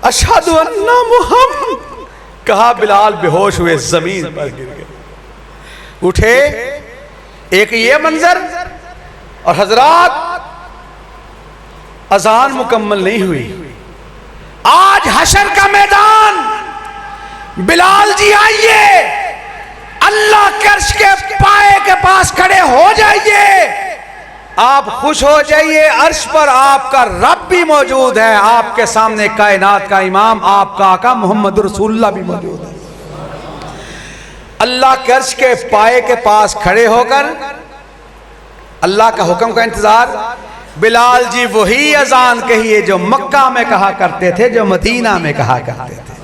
अशहदु अन्ना मुहम्मद कहा, बिलाल बेहोश हुए, जमीन पर गिर गए। उठे, एक ये मंजर, और हजरात अजान मुकम्मल नहीं हुई। आज हशर का मैदान, बिलाल जी आइए, अल्लाह के अर्श के पाए के पास खड़े हो जाइए, आप खुश हो जाइए, अर्श पर आपका रब भी मौजूद है, आपके सामने कायनात का इमाम, आपका आका मोहम्मद रसूलुल्लाह भी मौजूद है। अल्लाह के अर्श के पाए के पास खड़े होकर अल्लाह का हुक्म का इंतजार। बिलाल जी वही अजान कहिए जो मक्का में कहा करते थे, जो मदीना में कहा करते थे।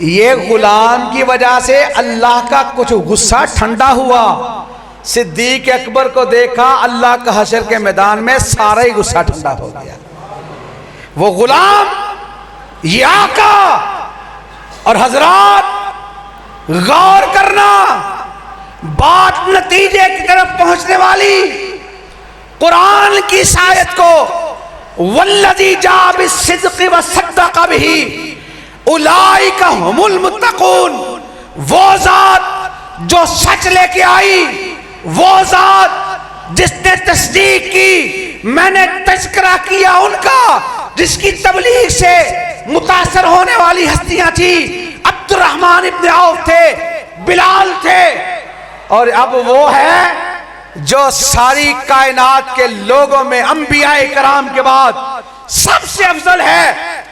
ये गुलाम की वजह से अल्लाह का कुछ गुस्सा ठंडा हुआ। सिद्दीक अकबर को देखा, अल्लाह का हशर के मैदान में सारा ही गुस्सा ठंडा हो गया। वो गुलाम, ये आका। और हजरात गौर करना, बात नतीजे की तरफ पहुंचने वाली। कुरान की आयत को, वल्लज़ी जा बिस्सिद्क़ि वसद्दक़ बिही उलाइका हुमुल मुत्तक़ून, वो जात जो सच लेके आई, वो जात जिसने तस्दीक की, मैंने तज़किरा किया उनका, जिसकी तबलीग से मुतासर होने वाली हस्तियां थी। अब्दुर्रहमान इब्न औफ थे, बिलाल थे, और अब वो है जो सारी कायनात के लोगों में अंबियाए कराम के बाद सबसे अफजल है।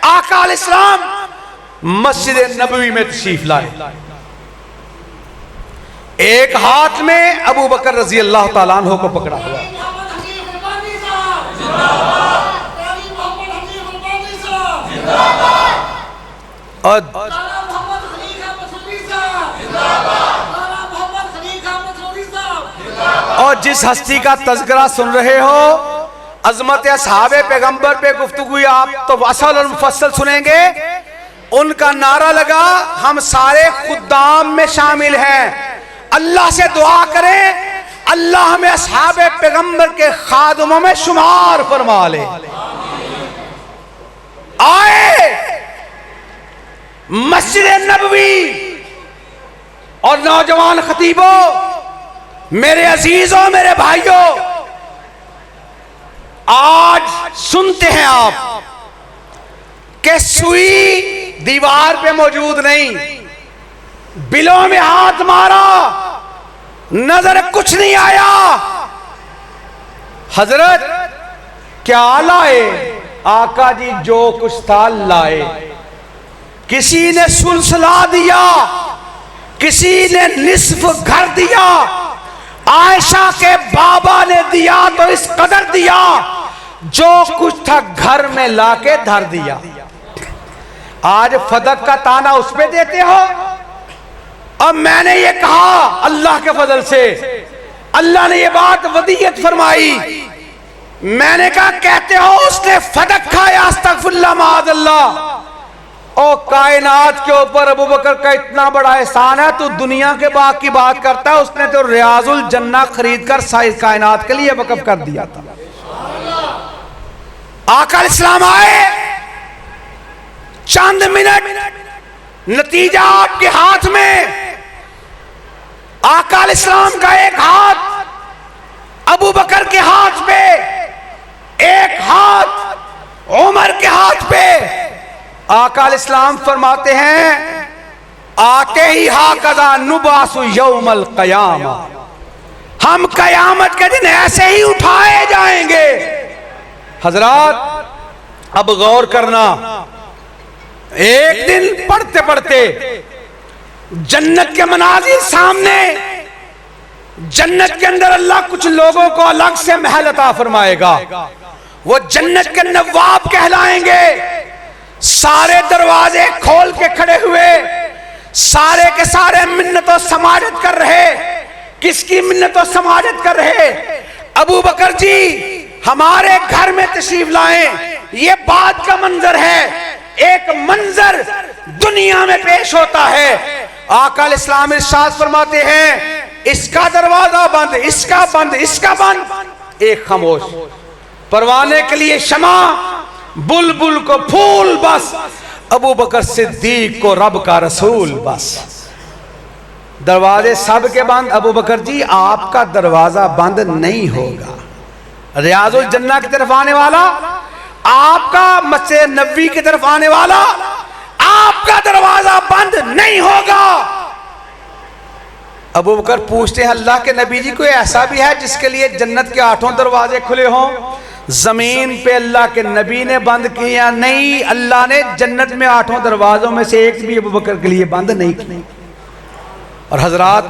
आका अलैहिस्सलाम मस्जिद नबवी में तशरीफ लाए। एक हाथ में अबू बकर रजी अल्लाह ताला अन्हु को पकड़ा हुआ, और जिस हस्ती का तज़किरा सुन रहे हो, अज़मत असहाबे पैगंबर पे गुफ्तगू आप तो असल और मुफस्सल सुनेंगे। उनका नारा लगा, हम सारे खुद्दाम में शामिल हैं। अल्लाह से दुआ करें, अल्लाह हमें असहाबे पैगंबर के खादमों में शुमार फरमा ले। आए मस्जिद नबवी, और नौजवान खतीबों, मेरे अजीजों, मेरे भाइयों, आज सुनते हैं आप कि सुई दीवार पे मौजूद नहीं, बिलों में हाथ मारा, नजर कुछ नहीं आया। हजरत क्या लाए? आका जी जो कुछ था लाए। किसी ने सुलसला दिया, किसी ने निस्फ घर दिया, आयशा के बाबा ने दिया तो इस कदर दिया, जो कुछ था घर में लाके धर दिया। आज फदक का ताना उस पे देते हो। अब मैंने ये कहा अल्लाह के फजल से, अल्लाह ने ये बात वदीयत फरमाई, मैंने कहा कहते हो उसने फदक खाया, अस्तगफिरुल्लाह माअज़ल्लाह। ओ कायनात के ऊपर अबू बकर का इतना बड़ा एहसान है, तू दुनिया के बाग की बात करता है, उसने तो रियाजुल जन्ना खरीद कर सारी कायनात के लिए वक़्फ़ कर दिया था। आका इस्लाम आए, चंद मिनट, नतीजा आपके हाथ में। आका इस्लाम का एक हाथ अबू बकर के हाथ पे, एक हाथ उमर के हाथ पे। आका इस्लाम फरमाते हैं आते ही हाकदा नुबासु यौमल क़यामा, हम कयामत के दिन ऐसे ही उठाए जाएंगे। हजरात अब गौर करना, एक दिन पढ़ते पढ़ते जन्नत के मनाजिर सामने, जन्नत के अंदर अल्लाह कुछ लोगों को अलग से महल अता फरमाएगा, वो जन्नत के नवाब कहलाएंगे। सारे दरवाजे खोल के खड़े हुए, सारे के सारे मिन्नतों समाजत कर रहे। किसकी मिन्नतों समाजत कर रहे? अबू बकर जी हमारे घर में तशरीफ लाएं। ये बात का मंजर है, एक मंजर दुनिया में पेश होता है। आका इस्लाम इरशाद फरमाते हैं इसका दरवाजा बंद, इसका बंद, इसका बंद। एक खामोश, परवाने के लिए शमा, बुलबुल को फूल बस, अबू बकर सिद्दीक को रब का रसूल बस। दरवाजे सब के बंद। अबू बकर जी आपका दरवाजा बंद नहीं होगा। रियाजुल जन्ना की तरफ आने वाला, आपका मस्जिद नबवी की तरफ आने वाला, आपका दरवाजा बंद नहीं होगा। अबू बकर पूछते हैं अल्लाह के नबी जी कोई ऐसा भी है जिसके लिए जन्नत के 8 दरवाजे खुले हों? जमीन पे अल्लाह के नबी ने बंद किया नहीं, अल्लाह ने जन्नत में 8 दरवाजों में से एक भी अबू बकर के लिए बंद नहीं किया। और हजरात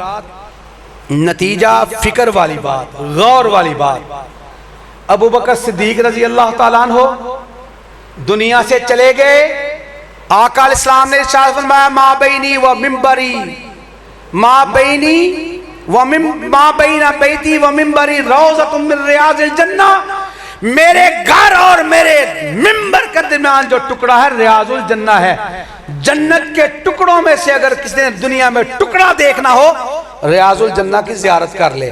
नतीजा फिक्र वाली बात, गौर वाली बात, अबू बकर सिद्दीक रजी अल्लाह ताला अन्हो दुनिया से चले गए। आका इस्लाम ने इरशाद फरमाया मा बैनी व मिंबरी, मा बैनी व मा बैना बैती व मिंबरी रौज़तुम मिन रियाज़िल जन्ना, मेरे घर और मेरे मिंबर के दरमियान जो टुकड़ा है रियाजुल जन्ना है। जन्नत के टुकड़ों में से अगर किसी ने दुनिया में टुकड़ा देखना हो, रियाजुल जन्ना की जियारत कर ले।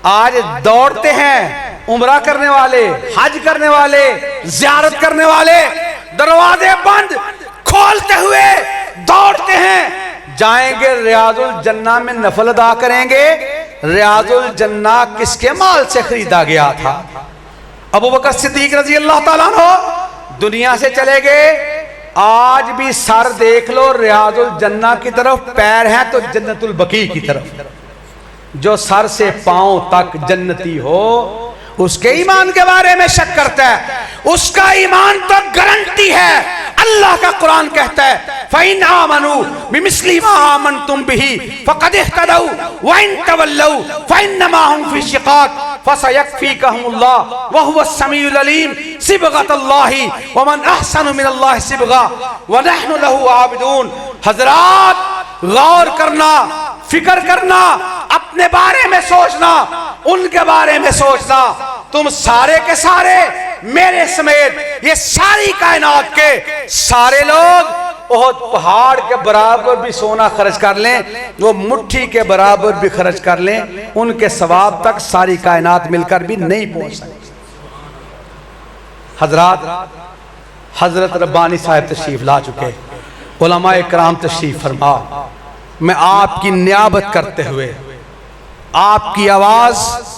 आज दौड़ते हैं उम्रा करने वाले, हज करने वाले, जियारत करने वाले, दरवाजे बंद खोलते हुए दौड़ते हैं, जाएंगे रियाजुल जन्ना में नफल अदा करेंगे। रियाजुल जन्ना किसके माल से खरीदा गया था? अबू बकर सिद्दीक रजी अल्लाह ताला अन्हु दुनिया से चले गए। आज भी सर देख लो रियाजुल जन्ना की तरफ, पैर हैं तो जन्नतुल बकी की तरफ। जो सर से पांव तक जन्नती हो उसके ईमान के बारे में शक करता है, उसका ईमान तो गारंटी है। अल्लाह का कुरान कहता है फ़इन आमनू बिमिस्लि मा आमनतुम बिही फ़क़द इह्तदौ व इन तवल्लौ फ़इन्नमा हुम फ़ी शिक़ाक़ फ़सयक्फ़ीकहुमुल्लाह व हुवस समीउल अलीम सिबग़तुल्लाहि व मन अहसनु मिनल्लाहि सिबग़ा व नहनु लहु आबिदून। हज़रात गौर करना, फिक्र करना, अपने बारे में सोचना, उनके बारे में सोचना। तुम सारे के सारे मेरे समेत ये सारी कायनात के सारे लोग बहुत पहाड़ के बराबर भी सोना खर्च कर लें, वो मुट्ठी के बराबर भी खर्च कर लें, उनके सवाब तक सारी कायनात मिलकर भी नहीं पहुंच सकती। हजरात हजरत रब्बानी साहब तशरीफ ला चुके, उलमाए कराम तशरीफ फरमा। मैं आपकी नियाबत करते हुए, आपकी आवाज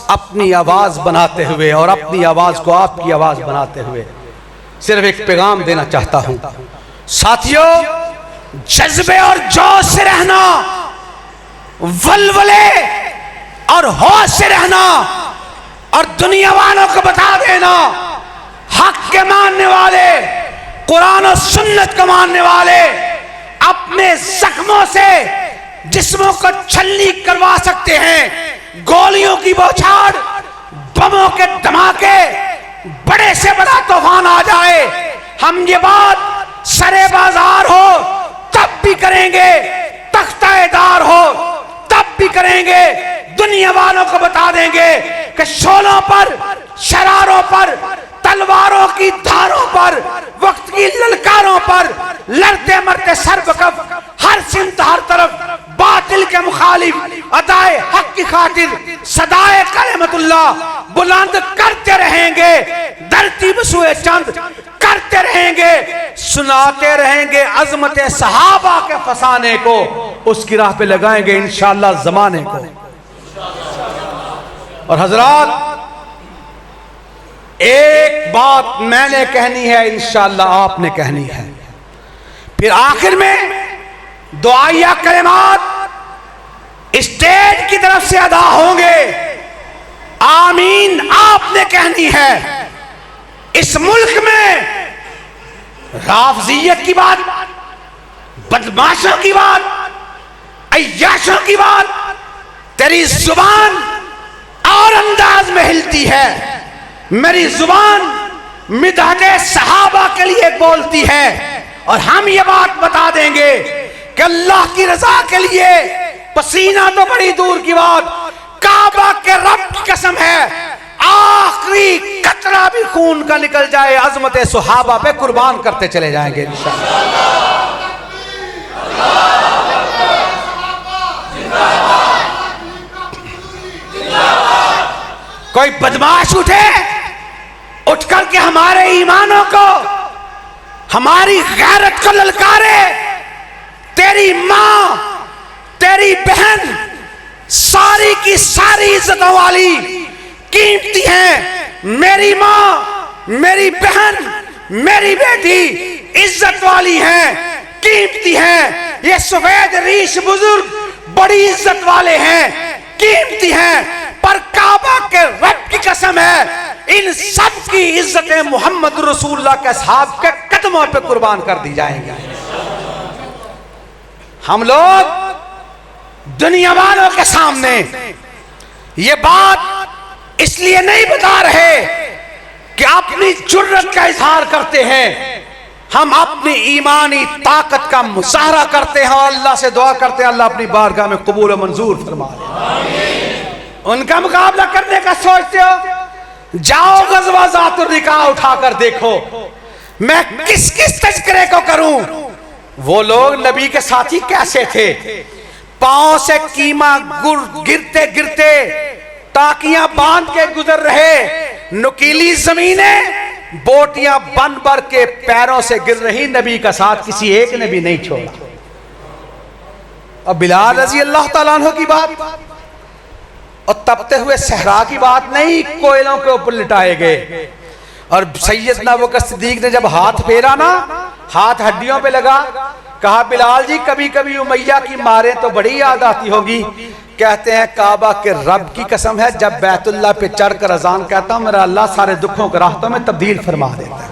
अपनी आवाज बनाते हुए और अपनी आवाज को आपकी आवाज बनाते हुए सिर्फ एक पैगाम देना चाहता हूं। साथियों, जज्बे और जोश से रहना, वलवले और होश से रहना और दुनिया वालों को बता देना, हक के मानने वाले, कुरान और सुन्नत को मानने वाले अपने जख्मों से जिस्मों को छलनी करवा सकते हैं। गोलियों की बौछार, बमों के धमाके, बड़े से बड़ा तूफान आ जाए, हम ये बात सरे बाजार हो तब भी करेंगे, तख्ताएदार हो तब भी करेंगे। दुनिया वालों को बता देंगे कि शोलों पर, शरारों पर, तलवारों की धारों पर, वक्त की ललकारों पर लड़ते मरते सरबकफ हर सिमत हर तरफ बातिल के मुखालिफ अदाए हक की खातिर सदाए कलमतुल्लाह बुलंद करते रहेंगे। धरती बसुए चंद करते रहेंगे, सुनाते रहेंगे अजमत सहाबा के फसाने को, उसकी राह पे लगाएंगे इंशाअल्लाह जमाने को। और हजरात, एक बात मैंने कहनी है, इंशाअल्लाह आपने कहनी है, फिर आखिर में दुआया कलिमात स्टेज की तरफ से अदा होंगे। आमीन आपने कहनी है। इस मुल्क में राफजियत की बात, बदमाशों की बात, अय्याशों की बात तेरी जुबान और अंदाज में हिलती है। मेरी जुबान मिदहते सहाबा के लिए बोलती है, और हम ये बात बता देंगे कि अल्लाह की रजा के लिए पसीना तो बड़ी दूर की बात, काबा के रब की कसम है, आखिरी कतरा भी खून का निकल जाए अजमत सहाबा पे कुर्बान करते चले जाएंगे इंशाअल्लाह। कोई बदमाश उठे, उठ करके हमारे ईमानों को, हमारी गैरत को ललकारे, तेरी मां, तेरी बहन सारी की सारी इज्जतों वाली कीमती हैं। मेरी मां, मेरी बहन, मेरी बेटी इज्जत वाली हैं, कीमती हैं। ये सफेद रीश बुजुर्ग बड़ी इज्जत वाले हैं, कीमती हैं। पर काबा के रब की कसम है, इन सब की इज्जतें मोहम्मद रसूलुल्लाह के साहब के कदमों पे कुर्बान कर दी जाएंगी। हम लोग दुनिया वालों के सामने ये बात इसलिए नहीं बता रहे कि अपनी जुर्रत का इजहार करते हैं, हम अपनी ईमानी ताकत का मुजाहरा करते हैं और अल्लाह से दुआ करते हैं अल्लाह अपनी बारगाह में कबूल और मंजूर फरमा दे। उनका मुकाबला करने का सोचते हो, जाओ गज़वा ज़ातुर रिकाह उठाकर देखो, मैं किस किस तज़किरे को करूं। वो लोग नबी के साथी कैसे थे, पांव से कीमा गुर गिरते गिरते टाकियां बांध के गुजर रहे, नुकीली जमीनें बोटियां बन भर के पैरों से गिर रही, नबी का साथ किसी एक ने भी नहीं छोड़ा। और बिलाल रजी अल्लाह ताला अन्हु की बात, और तपते हुए सहरा की बात नहीं, कोयलों के ऊपर लिटाए गए। और सैयदना अबू बकर सिद्दीक ने जब हाथ फेरा ना, हाथ हड्डियों पे लगा, कहा बिलाल जी कभी कभी उमैया की मारे तो बड़ी याद आती होगी। कहते हैं काबा के रब की कसम है, जब बैतुल्लाह पे चढ़कर अजान कहता हूं मेरा अल्लाह सारे दुखों को राहतों में तब्दील फरमा देता है।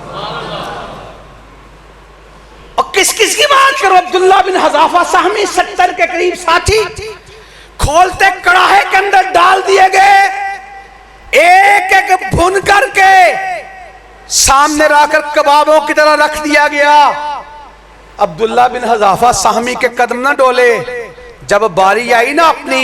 और किस किस की बात करो, अब्दुल्लाह बिन हज़ाफा सहमी 70 के करीब साथी खोलते कड़ाहे के अंदर डाल दिए गए, एक एक भुन करके सामने रखकर कबाबों की तरह रख दिया गया। अब्दुल्ला बिन हज़ाफा साहमी के कदम न डोले। जब बारी आई ना अपनी,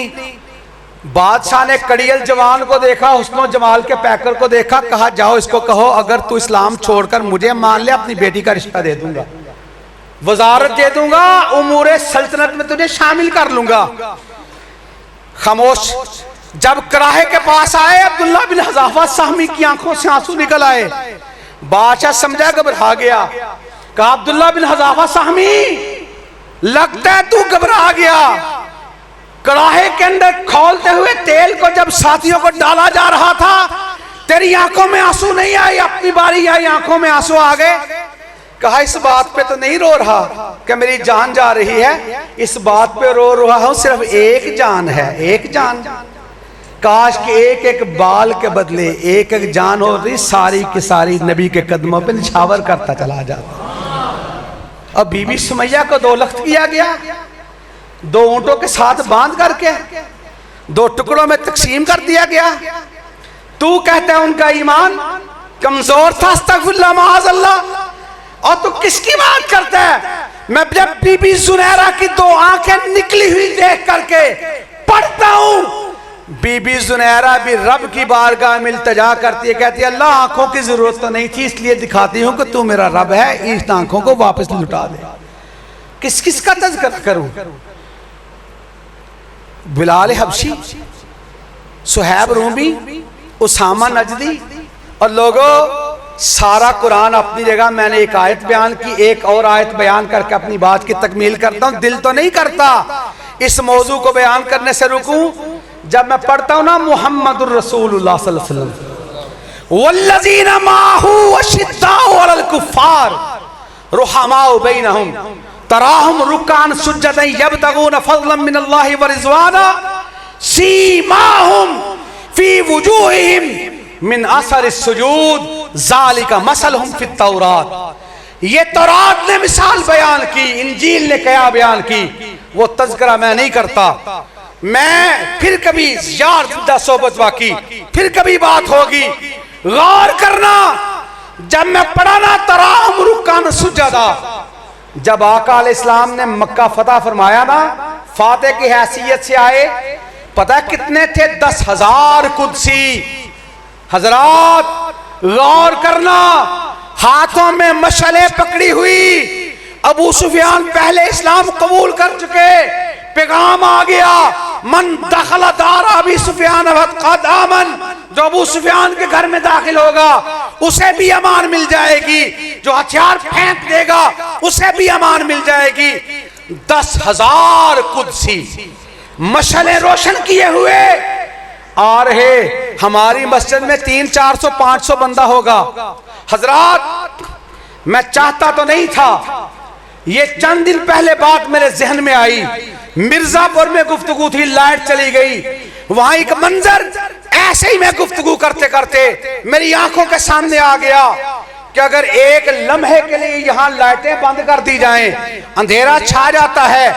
बादशाह ने कड़ियल जवान को देखा, हुस्नो जमाल के पैकर को देखा, कहा जाओ इसको कहो अगर तू इस्लाम छोड़कर मुझे मान ले अपनी बेटी का रिश्ता दे दूंगा, वजारत दे दूंगा, उमूरे सल्तनत में तुझे शामिल कर लूंगा। खामोश। जब कड़ाहे के पास आए अब्दुल्ला बिन हज़ाफा साहमी की आंखों से आंसू निकल आए। बादशाह समझा, घबरा गया। कहा अब्दुल्ला बिन हज़ाफा साहमी लगता है तू घबरा गया। कड़ाहे के अंदर खोलते हुए तेल को जब साथियों को डाला जा रहा था, तेरी आंखों में आंसू नहीं आए, अपनी बारी आई आंखों में आंसू आ गए। कहा इस बात पे तो नहीं रो रहा कि मेरी जान जा रही है, इस बात पे रो रहा हूं सिर्फ एक जान है, एक जान। काश के एक एक बाल के बदले एक एक जान हो रही, सारी की सारी नबी के कदमों पे निछावर करता चला जाता। अब बीबी सुमैया को दोलख्त किया गया, दो ऊंटों के साथ बांध करके दो टुकड़ों में तकसीम कर दिया गया। तू कहता है उनका ईमान कमजोर था, अस्तगफिरुल्लाह माअज़ल्लाह। और तू किसकी बात करता है? मैं जब बीबी जुनैरा की दो आंखें निकली हुई देख करके पढ़ता हूं, बीबी जुनैरा भी रब की बारगाह में इल्तिजा करती है, कहती है अल्लाह आंखों की जरूरत तो नहीं थी, इसलिए दिखाती हूं कि तू मेरा रब है, इस आंखों को वापस लुटा दे। किस किस का तज़किरा करूं? बिलाल हबशी, सुहैब रूमी, उसामा नजदी और लोगों सारा कुरान अपनी जगह। मैंने एक आयत बयान की, एक और आयत बयान करके अपनी बात की तकमील करता हूं। दिल तो नहीं करता इस मौजू को बयान करने से रुकूं। जब मैं पढ़ता हूं ना मुहम्मदुर रसूलुल्लाह सल्लल्लाहु अलैहि वसल्लम वल्लज़ीना माहू अशिद्दाउ अलल कुफ्फार रुहमाउ बैनहुम तराहुम रुकान सुज्जदन यब्तगून फज़लन मिनल्लाहि व रिज़वाना सीमाहुम फी वुजूहिहिम मिन असरिस सुजूद ज़ालिका मसलहुम फित तौरात। ये तौरात ने मिसाल बयान की, इंजील ने क्या बयान की, वो तज़किरा मैं नहीं करता। मैं फिर कभी यार जिंदा सोबत बाकी, फिर कभी बात होगी, गौर करना। जब मैं पढ़ा ना तराहुम रुकान सुजदा, जब आका अलैहिस्सलाम ने मक्का फतह फरमाया ना, फाते की हैसियत से आए, पता है कितने थे? 10,000 कुदसी। हजरात गौर करना, हाथों में मशले पकड़ी हुई। अबू सुफियान पहले इस्लाम कबूल कर चुके, पैगाम आ गया, मन दखल दार अबी सुफियान वक़द आमन। जो अबू सुफियान के घर में दाखिल होगा उसे भी अमान मिल जाएगी, जो हथियार फेंक देगा उसे भी अमान मिल जाएगी। 10,000 कुदसी मशले रोशन किए हुए आ रहे। हमारी मस्जिद में 300, 400, 500 बंदा होगा। हजरात मैं चाहता तो नहीं था, ये चंद दिन पहले बात मेरे जहन में आई। मिर्जापुर में गुफ्तगू थी, लाइट चली गई। वहां एक मंजर ऐसे ही मैं गुफ्तगू करते करते मेरी आंखों के सामने आ गया कि अगर एक लम्हे के लिए यहाँ लाइटें बंद कर दी जाएं, अंधेरा छा जाता है।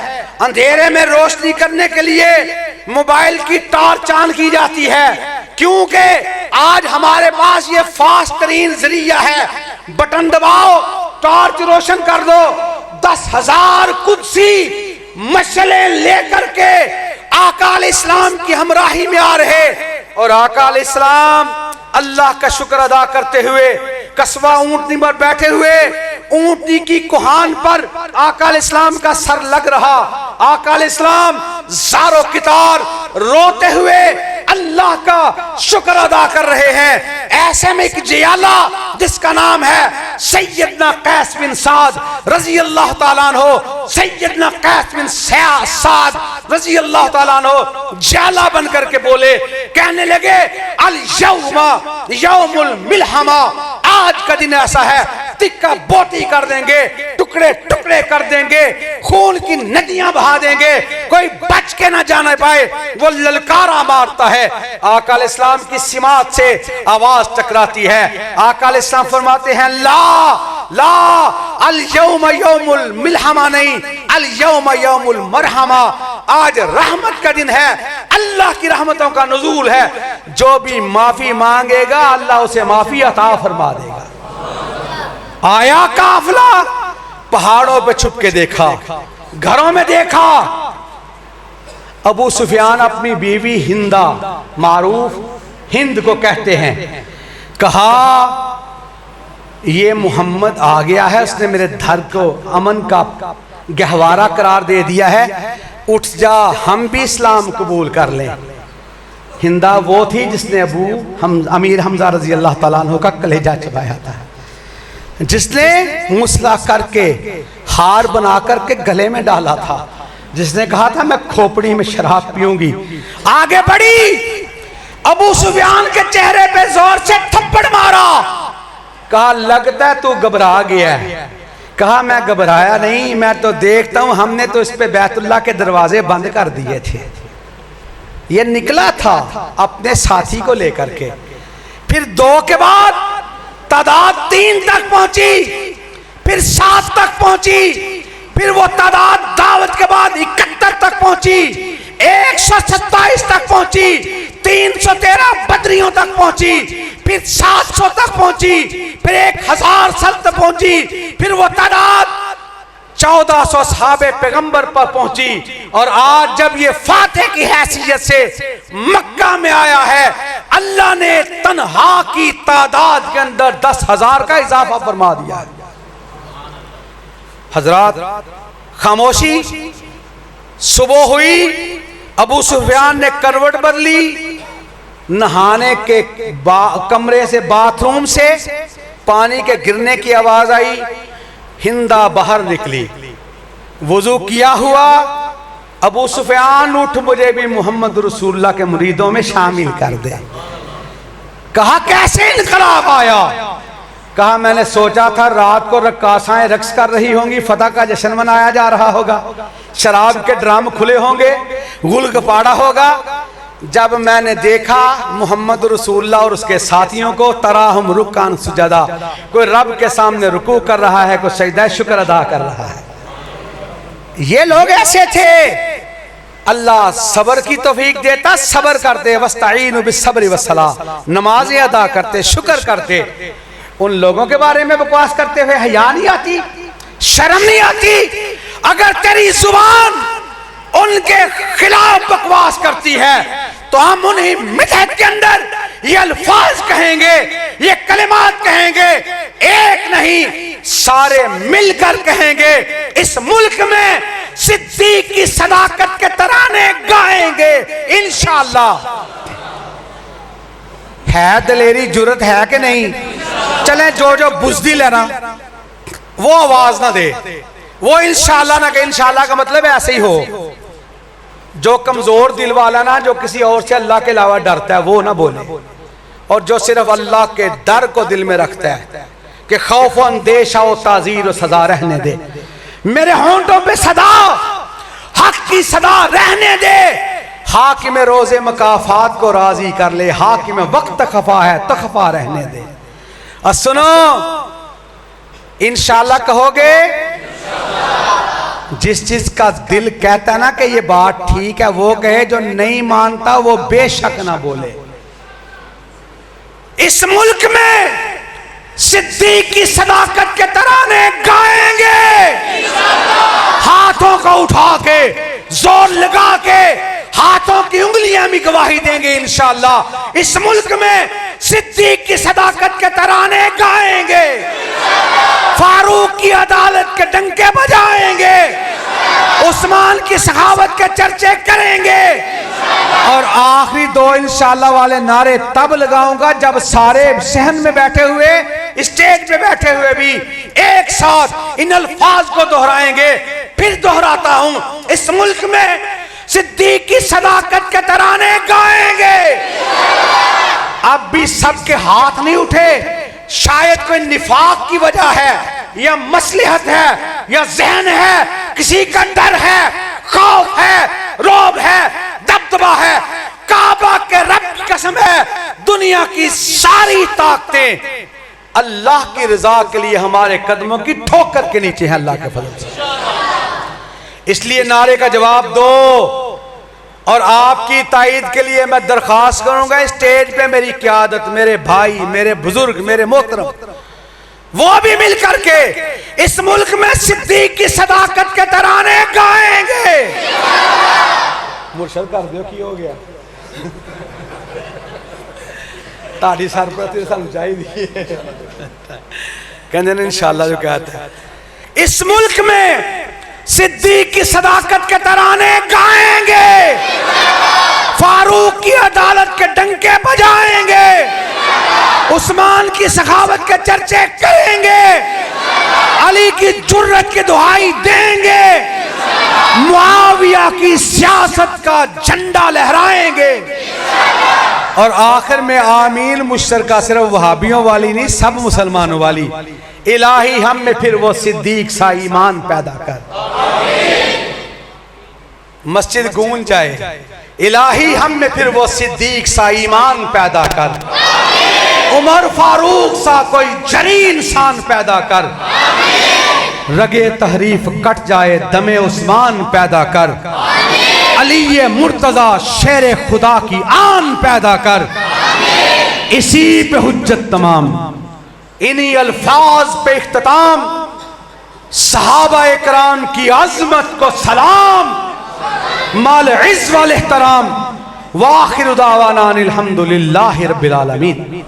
अंधेरे में रोशनी करने के लिए मोबाइल की टॉर्च ऑन की जाती है, क्योंकि आज हमारे पास ये फास्ट तरीन जरिया है। बटन दबाओ, टॉर्च रोशन कर दो। 10,000 कुदसी मशले लेकर के आका अलैहिस्सलाम की हमराही में आ रहे। और आका अलैहिस्सलाम अल्लाह का शुक्र अदा करते हुए कस्बा ऊंटनी पर बैठे हुए, ऊंटनी की कुहान पर आका अलैहिस्सलाम का सर लग रहा। आका अलैहिस्सलाम ज़ारो कितार रोते हुए अल्लाह का शुक्र अदा कर रहे हैं। ऐसे में एक जियाला जिसका नाम है सैयदना कैस बिन साद रजी अल्लाह तआला अन्हु, सैयदना कैस बिन साद रजी अल्लाह तआला अन्हु जियाला बन करके बोले, कहने लगे अल यौमा यौमुल मिलहमा, आज का दिन ऐसा है तिक्का बोटी कर देंगे, टुकड़े टुकड़े कर देंगे, खून की नदियां बहा देंगे, कोई बच के ना जाने पाए। वो ललकारा मारता है। आका अलैहिस्सलाम की सिमात से आवाज टकराती है। आका अलैहिस्सलाम फरमाते हैं ला ला अल यौम यौमुल मिलहमा नहीं, अल यौम यौमुल मरहमा, आज रहमत का दिन है, अल्लाह की रहमतों का नुज़ूल है। जो भी माफी मांगेगा अल्लाह उसे माफी अता फरमा देगा। आया काफिला, पहाड़ों पे छुप के देखा, घरों में देखा। अबू सुफियान अपनी बीवी हिंदा, मारूफ हिंद को कहते हैं, कहा ये मोहम्मद आ गया है, उसने मेरे धर को अमन का गहवारा करार दे दिया है, उठ जा हम भी इस्लाम कबूल कर लें। हिंदा वो थी जिसने अमीर हमजा रजी अल्लाह तआला अन्हु का कलेजा चबाया था, जिसने मुसला करके हार बना करके गले में डाला था, जिसने कहा था मैं खोपड़ी में शराब पीऊंगी। आगे बढ़ी, अबू सुफियान के चेहरे पे जोर से थप्पड़ मारा। कहा लगता है तू घबरा गया है। कहा मैं घबराया नहीं, मैं तो देखता हूं हमने तो इस पे बैतुल्लाह के दरवाजे बंद कर दिए थे। ये निकला था अपने साथी को लेकर के। फिर 2 के बाद तादाद 3 तक पहुंची, फिर 7 तक पहुंची। फिर वो तादाद दावत के बाद 71 तक पहुंची, 127 तक पहुंची, 313 बदरियों तक पहुंची, फिर 700 तक पहुंची, फिर 1000 सल तक पहुंची, फिर वो तादाद 1400 सहाबे पैगंबर पर पहुंची। और आज जब ये फातेह की हैसियत से मक्का में आया है, अल्लाह ने तन्हा की तादाद के अंदर 10,000 का इजाफा फरमा दिया। हजरात, खामोशी, सुबह हुई, अबू सुफियान ने करवट बदली, नहाने के कमरे से, बाथरूम से पानी के गिरने की आवाज आई, हिंदा बाहर निकली, वुजू किया हुआ, अबू सुफियान उठ, मुझे भी मोहम्मद रसूलुल्लाह के मुरीदों में शामिल कर दे। कहा कैसे इनकलाब आया? कहा मैंने सोचा था रात को रक्कासाएं रक्स कर रही होंगी, फतह का जश्न मनाया जा रहा होगा, शराब के ड्रम खुले होंगे, गुल गपाड़ा होगा। जब मैंने देखा मोहम्मद रसूलुल्लाह और उसके साथियों को, तराहुम रुकान सुजदा, कोई रब के सामने रुकू कर रहा है, कोई सजदा शुक्र अदा कर रहा है। ये लोग ऐसे थे। अल्लाह सब्र की तौफीक देता, सब्र करते, वस्ताईनु बिस्सब्रि वस्सलाह, नमाजें अदा करते, शुक्र करते। उन लोगों के बारे में बकवास करते हुए हया नहीं आती, शर्म नहीं आती? अगर तेरी जुबान उनके खिलाफ बकवास करती है तो हम उन्हीं मिथहत के अंदर ये अल्फाज कहेंगे, ये कलिमात कहेंगे, एक नहीं सारे मिलकर कहेंगे। इस मुल्क में सिद्दीक की सदाकत के तराने गाएंगे इंशाअल्लाह। है दिलेरी, जुर्रत है कि नहीं? चलें, जो बुज़दिल है ना वो आवाज ना दे, वो इंशाअल्लाह ना कहे। इंशाअल्लाह का मतलब ऐसे ही हो। जो कमजोर दिल वाला ना, जो किसी और से अल्लाह के अलावा डरता है, वो ना बोले। और जो सिर्फ अल्लाह के डर को दिल में रखता है कि खौफ अंदेशा और ताजीर और सदा रहने दे, मेरे होंठों पे सदा हक की सदा रहने दे। हाकिम रोजे मकाफात को राजी कर ले, हाकिम वक्त खफा है तो खफा रहने दे। और सुनो, इंशाअल्लाह कहोगे? जिस चीज का दिल कहता है ना कि ये बात ठीक है, वो कहे। जो नहीं मानता वो बेशक ना बोले। इस मुल्क में सिद्दीक की सदाकत के तराने गाएंगे, हाथों को उठा के, जोर लगा के, हाथों की उंगलियां भी गवाही देंगे इंशाअल्लाह। इस मुल्क में सिद्दीक की सदाकत के तराने गाएंगे, फारूक की अदालत के डंके बजाएंगे, उस्मान की सखावत के चर्चे करेंगे। और आखिरी दो इंशाअल्लाह वाले नारे तब लगाऊंगा जब सारे सहन में बैठे हुए, स्टेज पे बैठे हुए भी एक साथ इन अल्फाज को दोहराएंगे। फिर दोहराता हूं, इस मुल्क में सिद्दीक की सदाकत के तराने गाएंगे। अब भी सबके हाथ नहीं उठे, शायद कोई निफाक की वजह है, या मसलहत है, या जहन है, किसी का डर है, खौफ है, रौब है, दबदबा है। काबा के रब की कसम है, दुनिया की सारी ताकतें अल्लाह की रजा के लिए हमारे कदमों की ठोकर के नीचे है, अल्लाह के फजल से। इसलिए नारे का जवाब दो। और आपकी ताईद के लिए मैं दरखास्त करूंगा, स्टेज पे मेरी क़यादत, मेरे भाई, मेरे बुजुर्ग, मेरे मोहतरम, वो भी मिल करके इस मुल्क में सिद्दीक की सदाकत के तराने गाएंगे। मुर्शद कर दो की हो गया ताड़ी सरपरस्ती सानू चाहिए। कहते हैं इंशाअल्लाह जो कहता है, इस मुल्क में सिद्दीक की सदाकत के तराने गाएंगे, फारूक की अदालत के डंके बजाएंगे, उस्मान की सखावत के चर्चे करेंगे, अली की जुर्रत की दुहाई देंगे, मुआविया की सियासत का झंडा लहराएंगे। और आखिर में आमीन मुश्तरका सिर्फ वहाबियों वाली नहीं, सब मुसलमानों वाली। इलाही हम में फिर वो सिद्दीक सा ईमान पैदा कर, मस्जिद गूंज जाए। इलाही हम में फिर वो सिद्दीक सा ईमान पैदा कर, उमर फारूक सा कोई जरी इंसान पैदा कर। रगे तहरीफ कट जाए दमे उस्मान पैदा कर, अली मुर्तजा शेर खुदा की आन पैदा कर, इसी पे हुज्जत तमाम, इन्हीं अल्फाज पे इख्तिताम, सहाबा इकराम की अजमत को सलाम, माल इज़्ज़ वल एहतराम, व आखिर दावाना अनिल हम्दुलिल्लाहि रब्बिल आलमीन।